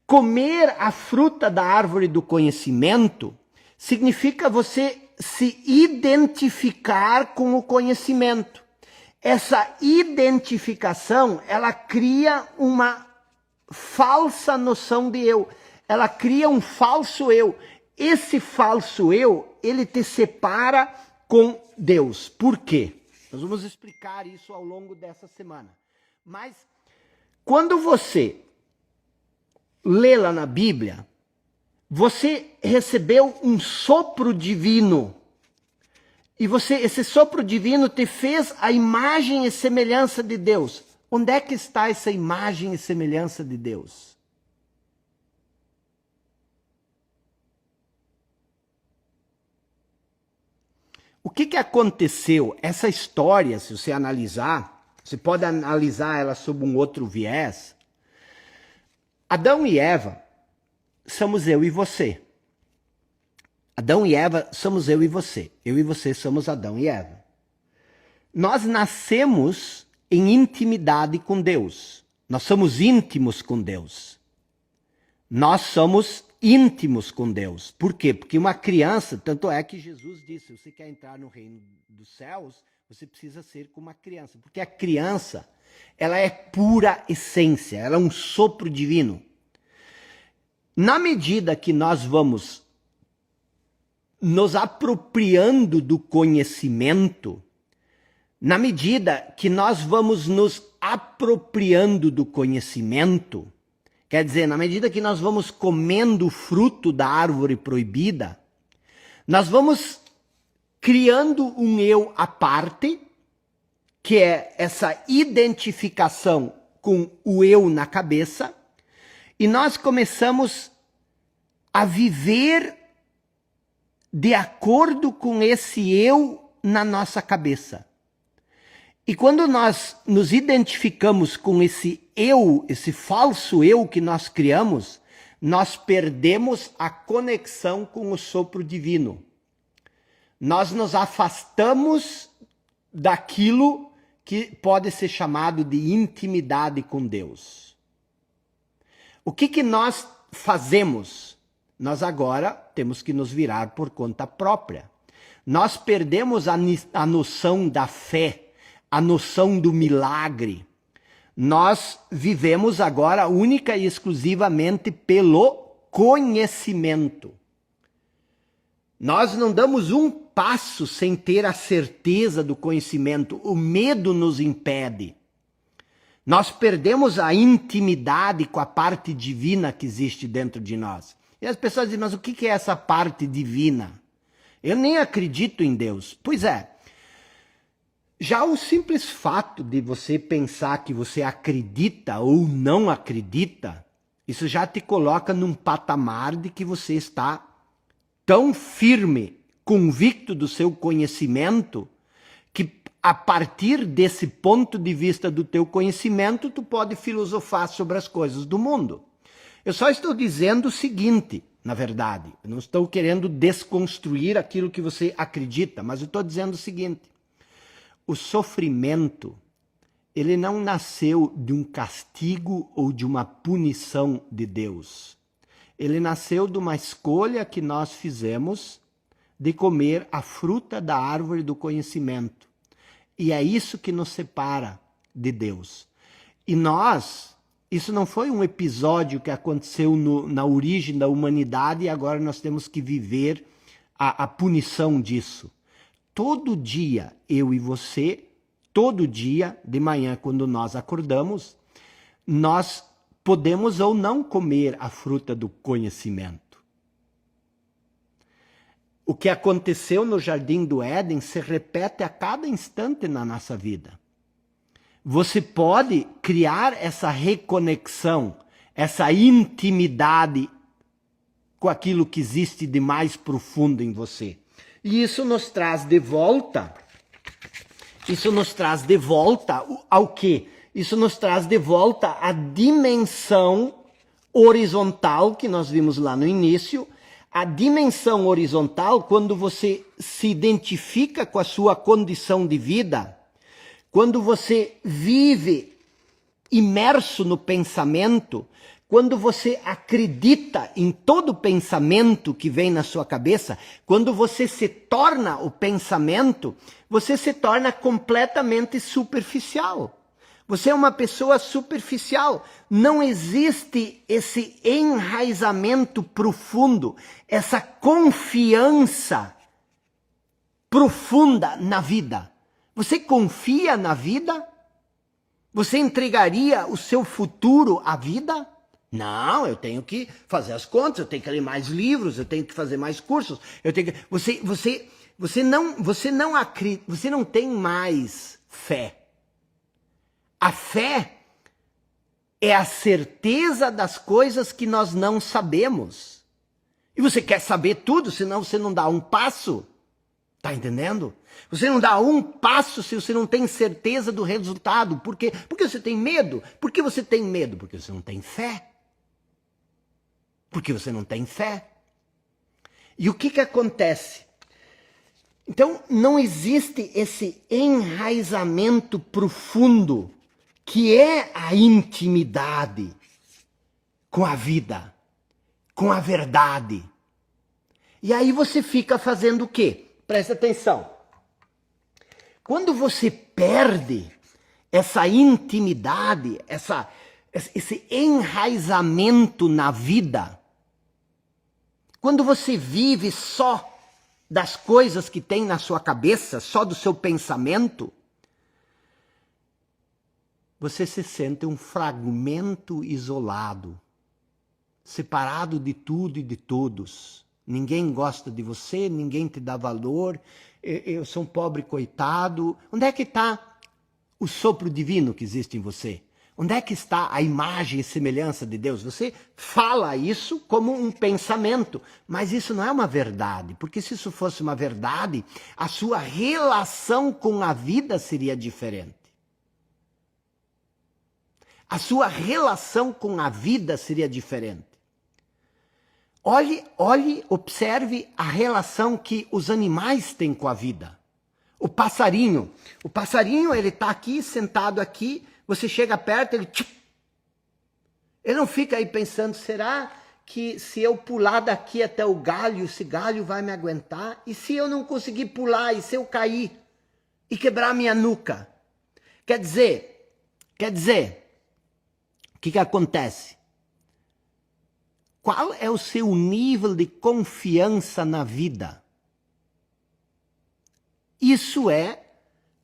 Comer a fruta da árvore do conhecimento significa você se identificar com o conhecimento. Essa identificação, ela cria uma falsa noção de eu. Ela cria um falso eu. Esse falso eu, ele te separa com Deus. Por quê? Nós vamos explicar isso ao longo dessa semana. Mas quando você lê lá na Bíblia, você recebeu um sopro divino. E esse sopro divino te fez a imagem e semelhança de Deus. Onde é que está essa imagem e semelhança de Deus? O que aconteceu? Essa história, se você analisar, você pode analisar ela sob um outro viés. Adão e Eva somos eu e você. Adão e Eva somos eu e você. Eu e você somos Adão e Eva. Nós nascemos em intimidade com Deus. Nós somos íntimos com Deus. Nós somos íntimos com Deus. Por quê? Porque uma criança, tanto é que Jesus disse, se você quer entrar no reino dos céus, você precisa ser como uma criança. Porque a criança, ela é pura essência, ela é um sopro divino. Na medida que nós vamos nos apropriando do conhecimento, na medida que nós vamos nos apropriando do conhecimento, quer dizer, na medida que nós vamos comendo o fruto da árvore proibida, nós vamos criando um eu à parte, que é essa identificação com o eu na cabeça, e nós começamos a viver de acordo com esse eu na nossa cabeça. E quando nós nos identificamos com esse eu, esse falso eu que nós criamos, nós perdemos a conexão com o sopro divino. Nós nos afastamos daquilo que pode ser chamado de intimidade com Deus. O que nós fazemos? Nós agora temos que nos virar por conta própria. Nós perdemos a noção da fé, a noção do milagre. Nós vivemos agora única e exclusivamente pelo conhecimento. Nós não damos um passo sem ter a certeza do conhecimento. O medo nos impede. Nós perdemos a intimidade com a parte divina que existe dentro de nós. E as pessoas dizem, mas o que é essa parte divina? Eu nem acredito em Deus. Pois é, já o simples fato de você pensar que você acredita ou não acredita, isso já te coloca num patamar de que você está tão firme, convicto do seu conhecimento, que a partir desse ponto de vista do teu conhecimento, tu pode filosofar sobre as coisas do mundo. Eu só estou dizendo o seguinte, na verdade, eu não estou querendo desconstruir aquilo que você acredita, mas eu estou dizendo o seguinte, o sofrimento, ele não nasceu de um castigo ou de uma punição de Deus. Ele nasceu de uma escolha que nós fizemos de comer a fruta da árvore do conhecimento. E é isso que nos separa de Deus. E nós, isso não foi um episódio que aconteceu na origem da humanidade e agora nós temos que viver a punição disso. Todo dia, eu e você, todo dia de manhã, quando nós acordamos, nós podemos ou não comer a fruta do conhecimento. O que aconteceu no Jardim do Éden se repete a cada instante na nossa vida. Você pode criar essa reconexão, essa intimidade com aquilo que existe de mais profundo em você. E isso nos traz de volta, ao quê? Isso nos traz de volta a dimensão horizontal que nós vimos lá no início. A dimensão horizontal, quando você se identifica com a sua condição de vida, quando você vive imerso no pensamento, quando você acredita em todo pensamento que vem na sua cabeça, quando você se torna o pensamento, você se torna completamente superficial. Você é uma pessoa superficial. Não existe esse enraizamento profundo, essa confiança profunda na vida. Você confia na vida? Você entregaria o seu futuro à vida? Não, eu tenho que fazer as contas, eu tenho que ler mais livros, eu tenho que fazer mais cursos. Você não tem mais fé. A fé é a certeza das coisas que nós não sabemos. E você quer saber tudo, senão você não dá um passo. Tá entendendo? Você não dá um passo se você não tem certeza do resultado. Por quê? Porque você tem medo. Por que você tem medo? Porque você não tem fé. Porque você não tem fé. E o que acontece? Então, não existe esse enraizamento profundo que é a intimidade com a vida, com a verdade. E aí você fica fazendo o quê? Presta atenção. Quando você perde essa intimidade, esse enraizamento na vida, quando você vive só das coisas que tem na sua cabeça, só do seu pensamento, você se sente um fragmento isolado, separado de tudo e de todos. Ninguém gosta de você, ninguém te dá valor, eu sou um pobre coitado. Onde é que está o sopro divino que existe em você? Onde é que está a imagem e semelhança de Deus? Você fala isso como um pensamento, mas isso não é uma verdade, porque se isso fosse uma verdade, a sua relação com a vida seria diferente. A sua relação com a vida seria diferente. Observe a relação que os animais têm com a vida. O passarinho, ele está aqui, sentado aqui, você chega perto, ele não fica aí pensando, será que se eu pular daqui até o galho, esse galho vai me aguentar? E se eu não conseguir pular, e se eu cair e quebrar minha nuca? Quer dizer, o que acontece? Qual é o seu nível de confiança na vida? Isso é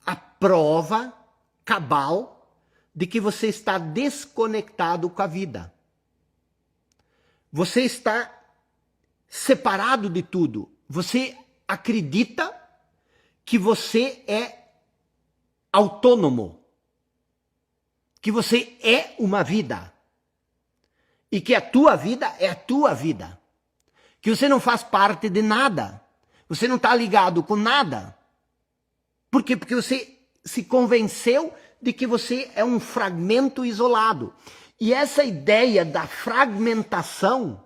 a prova cabal de que você está desconectado com a vida. Você está separado de tudo. Você acredita que você é autônomo, que você é uma vida e que a tua vida é a tua vida, que você não faz parte de nada, você não está ligado com nada. Por quê? Porque você se convenceu de que você é um fragmento isolado. E essa ideia da fragmentação,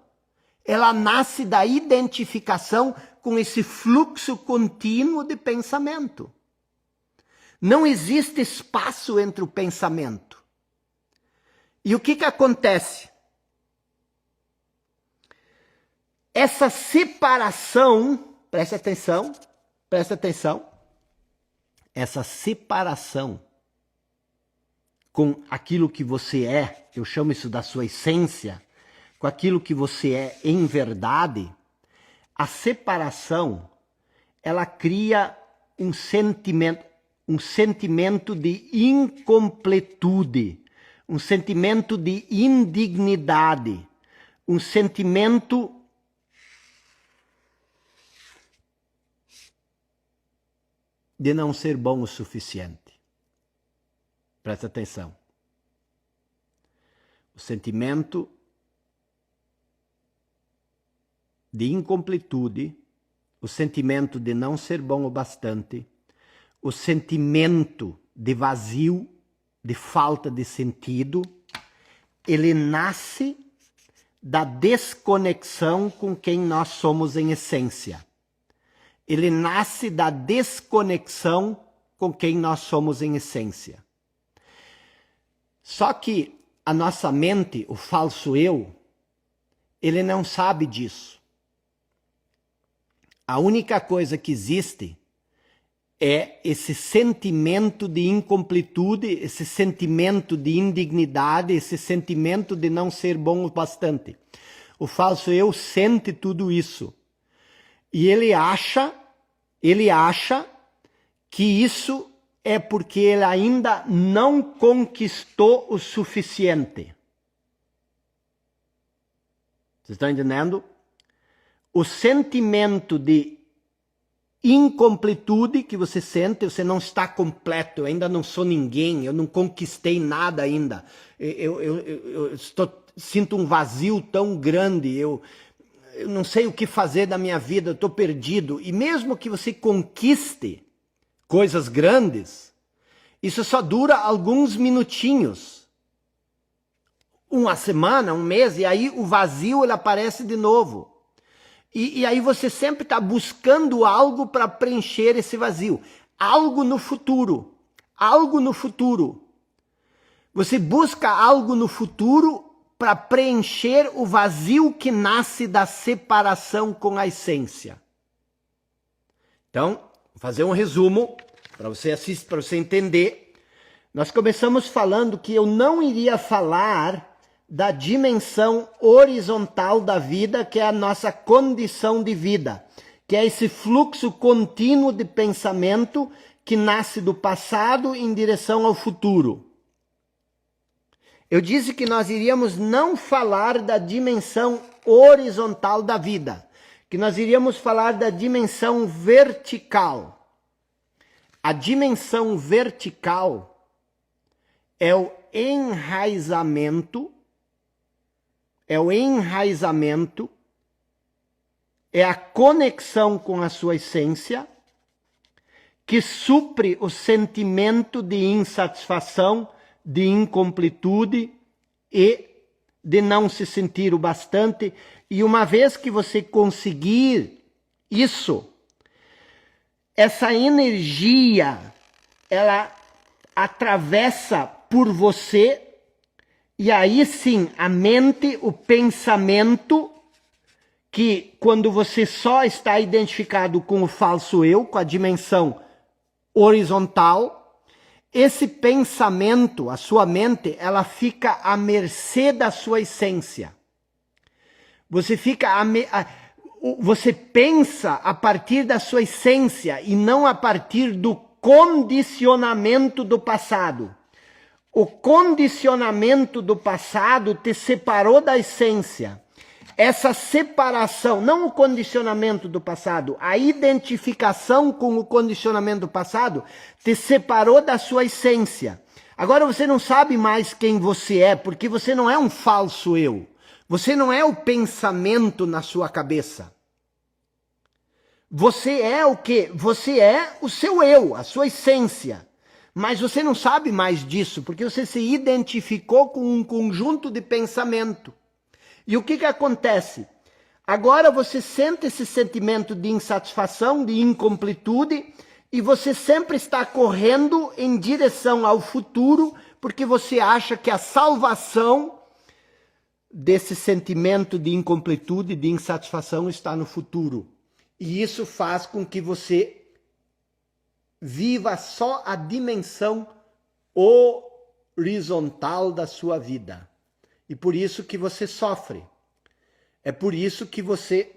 ela nasce da identificação com esse fluxo contínuo de pensamento. Não existe espaço entre o pensamento. E o que acontece? Essa separação, presta atenção, essa separação com aquilo que você é, eu chamo isso da sua essência, com aquilo que você é em verdade, a separação, ela cria um sentimento de incompletude, um sentimento de indignidade, um sentimento de não ser bom o suficiente. Presta atenção. O sentimento de incompletude, o sentimento de não ser bom o bastante, o sentimento de vazio, de falta de sentido, ele nasce da desconexão com quem nós somos em essência. Ele nasce da desconexão com quem nós somos em essência. Só que a nossa mente, o falso eu, ele não sabe disso. A única coisa que existe é esse sentimento de incompletude, esse sentimento de indignidade, esse sentimento de não ser bom o bastante. O falso eu sente tudo isso. E ele acha que isso é porque ele ainda não conquistou o suficiente. Vocês estão entendendo? O sentimento de incompletude que você sente, você não está completo, eu ainda não sou ninguém, eu não conquistei nada ainda. Sinto um vazio tão grande, eu não sei o que fazer da minha vida, eu estou perdido. E mesmo que você conquiste coisas grandes, isso só dura alguns minutinhos. Uma semana, um mês, e aí o vazio ele aparece de novo. E aí você sempre está buscando algo para preencher esse vazio. Algo no futuro. Algo no futuro. Você busca algo no futuro para preencher o vazio que nasce da separação com a essência. Então, vou fazer um resumo para você assistir, para você entender. Nós começamos falando que eu não iria falar da dimensão horizontal da vida, que é a nossa condição de vida, que é esse fluxo contínuo de pensamento que nasce do passado em direção ao futuro. Eu disse que nós iríamos não falar da dimensão horizontal da vida, que nós iríamos falar da dimensão vertical. A dimensão vertical é o enraizamento, é a conexão com a sua essência, que supre o sentimento de insatisfação, de incompletude e de não se sentir o bastante. E uma vez que você conseguir isso, essa energia, ela atravessa por você E aí sim, a mente, o pensamento, que quando você só está identificado com o falso eu, com a dimensão horizontal, esse pensamento, a sua mente, ela fica à mercê da sua essência. Você pensa a partir da sua essência e não a partir do condicionamento do passado. O condicionamento do passado te separou da essência. Essa separação, não o condicionamento do passado, a identificação com o condicionamento do passado te separou da sua essência. Agora você não sabe mais quem você é, porque você não é um falso eu. Você não é o pensamento na sua cabeça. Você é o quê? Você é o seu eu, a sua essência. Mas você não sabe mais disso, porque você se identificou com um conjunto de pensamento. E o que acontece? Agora você sente esse sentimento de insatisfação, de incompletude, e você sempre está correndo em direção ao futuro, porque você acha que a salvação desse sentimento de incompletude, de insatisfação está no futuro. E isso faz com que você viva só a dimensão horizontal da sua vida. E por isso que você sofre. É por isso que você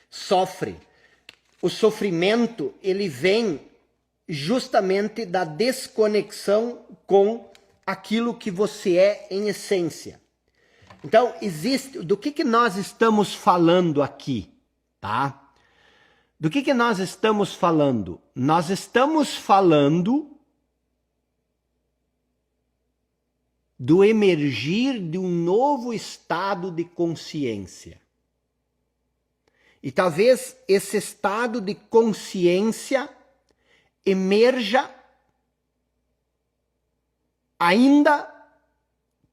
sofre. O sofrimento, ele vem justamente da desconexão com aquilo que você é em essência. Então, do que nós estamos falando aqui, tá? Do que nós estamos falando? Nós estamos falando do emergir de um novo estado de consciência. E talvez esse estado de consciência emerja ainda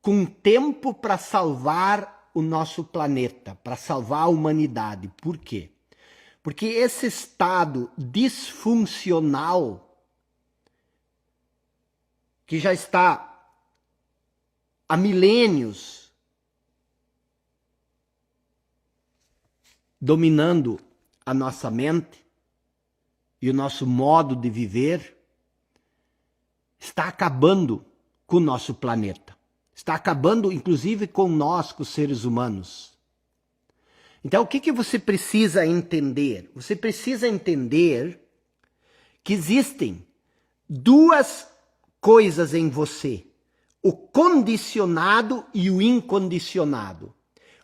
com tempo para salvar o nosso planeta, para salvar a humanidade. Por quê? Porque esse estado disfuncional, que já está há milênios dominando a nossa mente e o nosso modo de viver, está acabando com o nosso planeta. Está acabando, inclusive, com nós, com os seres humanos. Então, o que você precisa entender? Você precisa entender que existem duas coisas em você: o condicionado e o incondicionado.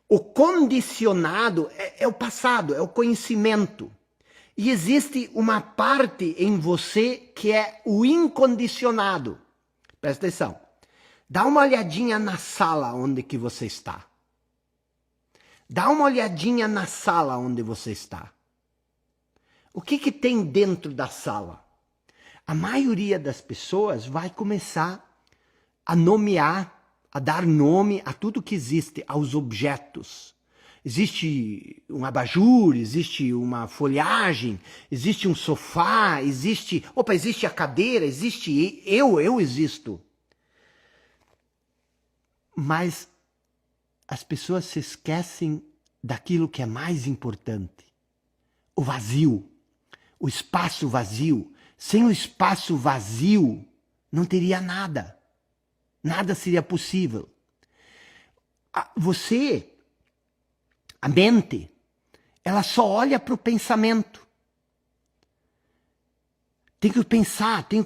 O condicionado é o passado, é o conhecimento. E existe uma parte em você que é o incondicionado. Presta atenção. Dá uma olhadinha na sala onde que você está. Dá uma olhadinha na sala onde você está. O que tem dentro da sala? A maioria das pessoas vai começar a nomear, a dar nome a tudo que existe, aos objetos. Existe um abajur, existe uma folhagem, existe um sofá, existe a cadeira, existe eu existo. Mas as pessoas se esquecem daquilo que é mais importante. O vazio, o espaço vazio. Sem o espaço vazio, não teria nada. Nada seria possível. A mente, ela só olha para o pensamento. Tenho que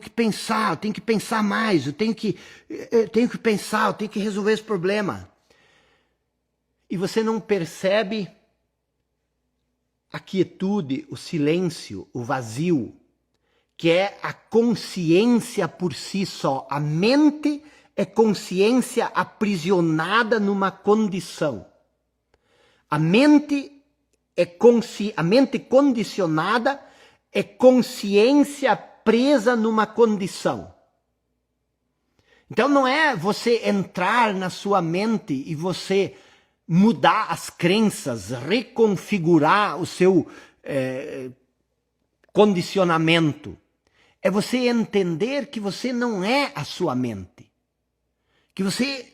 pensar mais, eu tenho que pensar, eu tenho que resolver esse problema. E você não percebe a quietude, o silêncio, o vazio, que é a consciência por si só. A mente é consciência aprisionada numa condição. A mente condicionada é consciência presa numa condição. Então não é você entrar na sua mente e você mudar as crenças, reconfigurar o seu condicionamento. É você entender que você não é a sua mente. Que você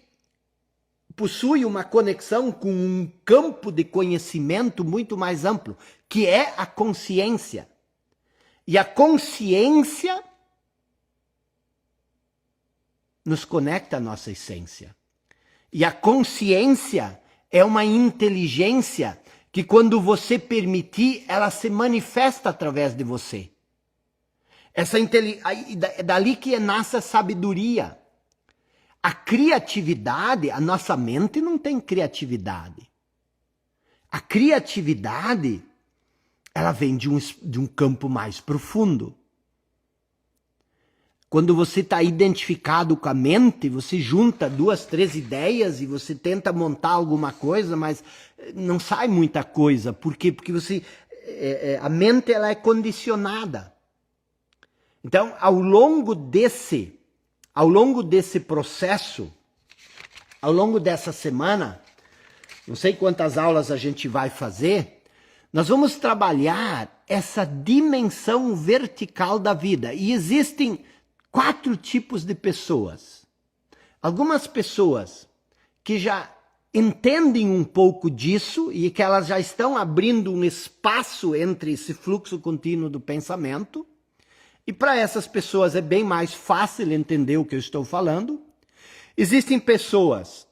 possui uma conexão com um campo de conhecimento muito mais amplo, que é a consciência. E a consciência nos conecta à nossa essência. E a consciência é uma inteligência que, quando você permitir, ela se manifesta através de você. É dali que nasce a sabedoria. A criatividade, a nossa mente não tem criatividade. A criatividade, ela vem de um campo mais profundo. Quando você está identificado com a mente, você junta 2, 3 ideias e você tenta montar alguma coisa, mas não sai muita coisa. Por quê? Porque a mente ela é condicionada. Então, ao longo desse processo, ao longo dessa semana, não sei quantas aulas a gente vai fazer, nós vamos trabalhar essa dimensão vertical da vida. E existem 4 tipos de pessoas. Algumas pessoas que já entendem um pouco disso e que elas já estão abrindo um espaço entre esse fluxo contínuo do pensamento. E para essas pessoas é bem mais fácil entender o que eu estou falando. Existem pessoas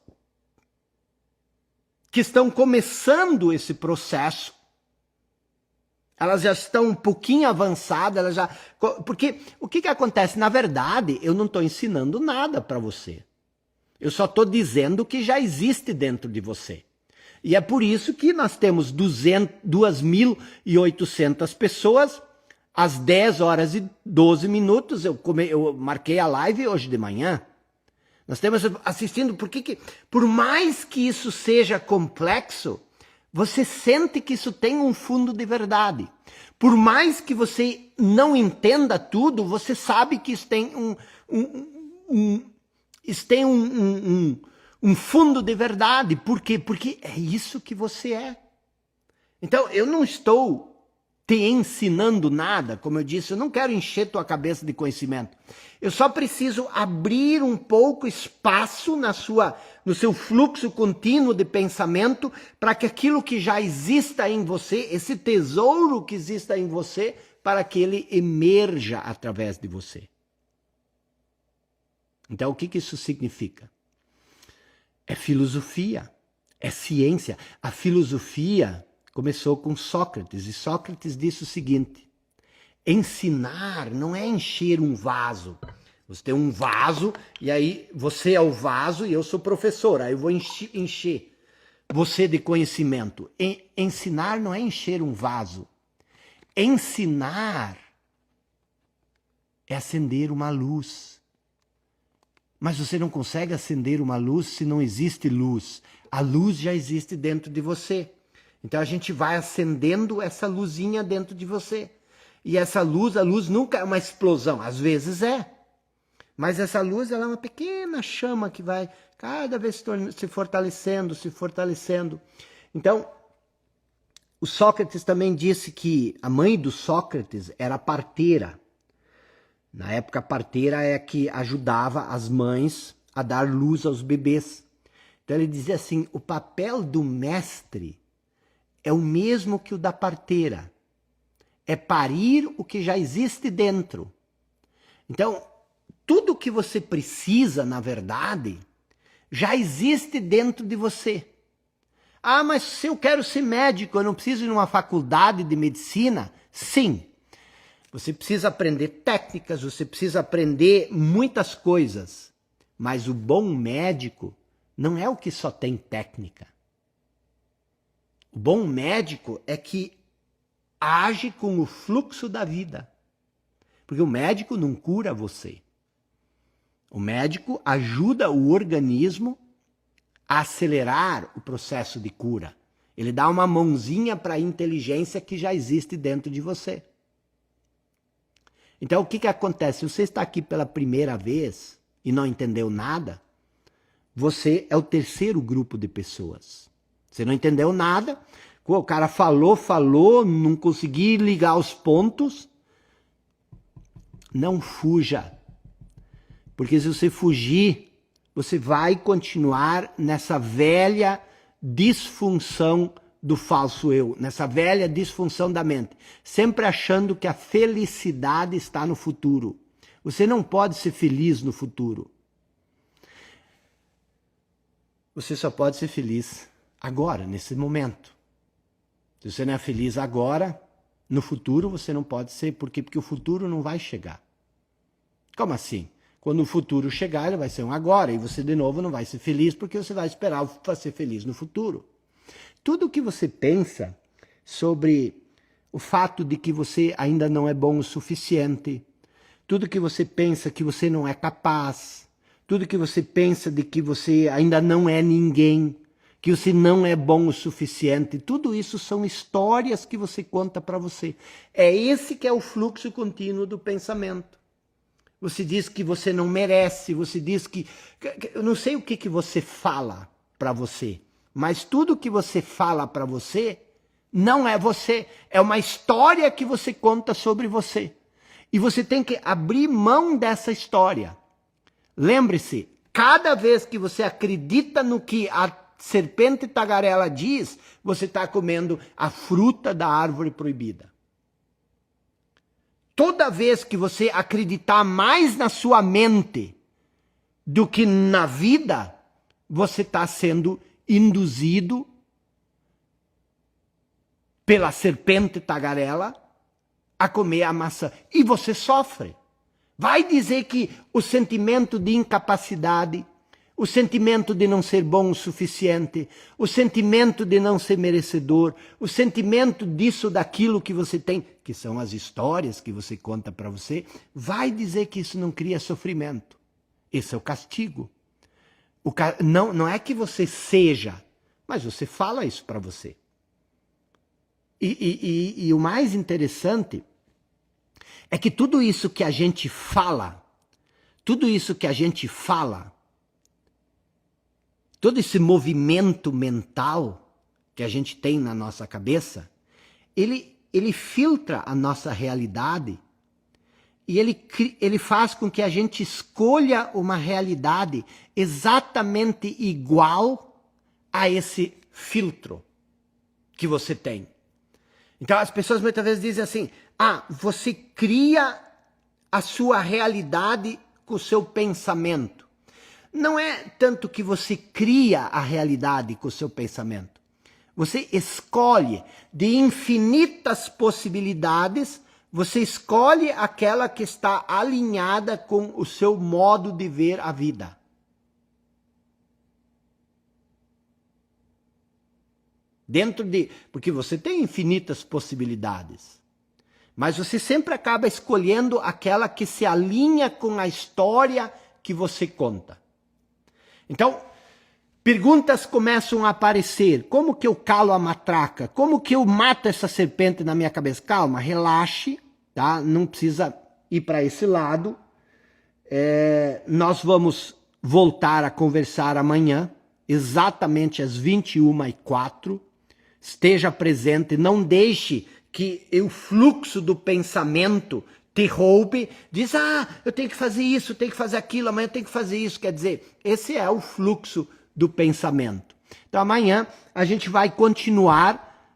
que estão começando esse processo. Elas já estão um pouquinho avançadas, porque o que acontece? Na verdade, eu não estou ensinando nada para você. Eu só estou dizendo que já existe dentro de você. E é por isso que nós temos 2.800 pessoas, às 10 horas e 12 minutos, eu marquei a live hoje de manhã. Nós estamos assistindo, por mais que isso seja complexo, você sente que isso tem um fundo de verdade. Por mais que você não entenda tudo, você sabe que isso tem um fundo de verdade. Por quê? Porque é isso que você é. Então, eu não estou te ensinando nada, como eu disse, eu não quero encher tua cabeça de conhecimento. Eu só preciso abrir um pouco espaço no seu fluxo contínuo de pensamento para que aquilo que já exista em você, esse tesouro que exista em você, para que ele emerja através de você. Então, o que isso significa? É filosofia, é ciência. A filosofia começou com Sócrates, e Sócrates disse o seguinte: ensinar não é encher um vaso. Você tem um vaso, e aí você é o vaso e eu sou professor, aí eu vou encher você de conhecimento. Ensinar não é encher um vaso. Ensinar é acender uma luz. Mas você não consegue acender uma luz se não existe luz. A luz já existe dentro de você. Então a gente vai acendendo essa luzinha dentro de você. E essa luz, a luz nunca é uma explosão, às vezes é. Mas essa luz ela é uma pequena chama que vai cada vez se fortalecendo, se fortalecendo. Então, o Sócrates também disse que a mãe do Sócrates era parteira. Na época, a parteira é que ajudava as mães a dar luz aos bebês. Então ele dizia assim, o papel do mestre é o mesmo que o da parteira. É parir o que já existe dentro. Então, tudo que você precisa, na verdade, já existe dentro de você. Ah, mas se eu quero ser médico, eu não preciso ir numa faculdade de medicina? Sim. Você precisa aprender técnicas, você precisa aprender muitas coisas. Mas o bom médico não é o que só tem técnica. O bom médico é que age com o fluxo da vida. Porque o médico não cura você. O médico ajuda o organismo a acelerar o processo de cura. Ele dá uma mãozinha para a inteligência que já existe dentro de você. Então, o que acontece? Se você está aqui pela primeira vez e não entendeu nada, você é o terceiro grupo de pessoas. Você não entendeu nada, o cara falou, não consegui ligar os pontos. Não fuja. Porque se você fugir, você vai continuar nessa velha disfunção do falso eu, nessa velha disfunção da mente, sempre achando que a felicidade está no futuro. Você não pode ser feliz no futuro. Você só pode ser feliz agora, nesse momento. Se você não é feliz agora, no futuro você não pode ser. Por quê? Porque o futuro não vai chegar. Como assim? Quando o futuro chegar, ele vai ser um agora, e você de novo não vai ser feliz, porque você vai esperar para ser feliz no futuro. Tudo que você pensa sobre o fato de que você ainda não é bom o suficiente, tudo que você pensa que você não é capaz, tudo que você pensa de que você ainda não é ninguém, que você não é bom o suficiente, tudo isso são histórias que você conta para você. É esse que é o fluxo contínuo do pensamento. Você diz que você não merece, você diz que... Eu não sei o que você fala para você, mas tudo que você fala para você não é você. É uma história que você conta sobre você. E você tem que abrir mão dessa história. Lembre-se, cada vez que você acredita no que a serpente tagarela diz, você está comendo a fruta da árvore proibida. Toda vez que você acreditar mais na sua mente do que na vida, você está sendo induzido pela serpente tagarela a comer a maçã. E você sofre. Vai dizer que o sentimento de incapacidade, o sentimento de não ser bom o suficiente, o sentimento de não ser merecedor, o sentimento disso, daquilo que você tem, que são as histórias que você conta para você, vai dizer que isso não cria sofrimento. Esse é o castigo. Não é que você seja, mas você fala isso para você. E o mais interessante é que tudo isso que a gente fala, todo esse movimento mental que a gente tem na nossa cabeça, ele filtra a nossa realidade e ele faz com que a gente escolha uma realidade exatamente igual a esse filtro que você tem. Então as pessoas muitas vezes dizem assim, você cria a sua realidade com o seu pensamento. Não é tanto que você cria a realidade com o seu pensamento. Você escolhe de infinitas possibilidades, você escolhe aquela que está alinhada com o seu modo de ver a vida. Porque você tem infinitas possibilidades. Mas você sempre acaba escolhendo aquela que se alinha com a história que você conta. Então, perguntas começam a aparecer. Como que eu calo a matraca? Como que eu mato essa serpente na minha cabeça? Calma, relaxe, tá? Não precisa ir para esse lado. Nós vamos voltar a conversar amanhã, exatamente às 21h04. Esteja presente, não deixe que o fluxo do pensamento te roube, diz, eu tenho que fazer isso, tenho que fazer aquilo, amanhã eu tenho que fazer isso. Quer dizer, esse é o fluxo do pensamento. Então amanhã a gente vai continuar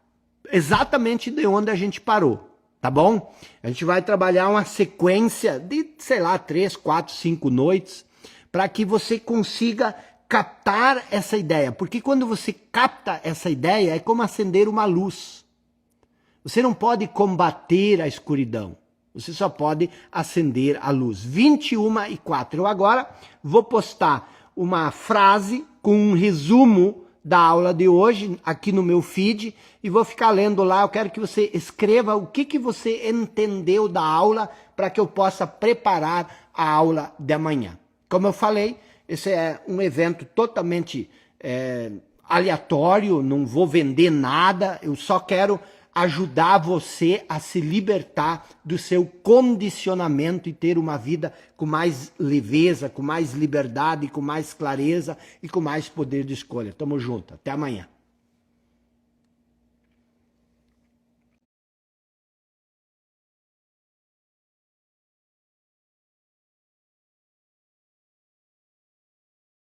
exatamente de onde a gente parou, tá bom? A gente vai trabalhar uma sequência de, 3, 4, 5 noites, para que você consiga captar essa ideia. Porque quando você capta essa ideia, é como acender uma luz. Você não pode combater a escuridão. Você só pode acender a luz. 21h04. Eu agora vou postar uma frase com um resumo da aula de hoje aqui no meu feed e vou ficar lendo lá. Eu quero que você escreva o que você entendeu da aula para que eu possa preparar a aula de amanhã. Como eu falei, esse é um evento totalmente aleatório, não vou vender nada, eu só quero ajudar você a se libertar do seu condicionamento e ter uma vida com mais leveza, com mais liberdade, com mais clareza e com mais poder de escolha. Tamo junto, até amanhã.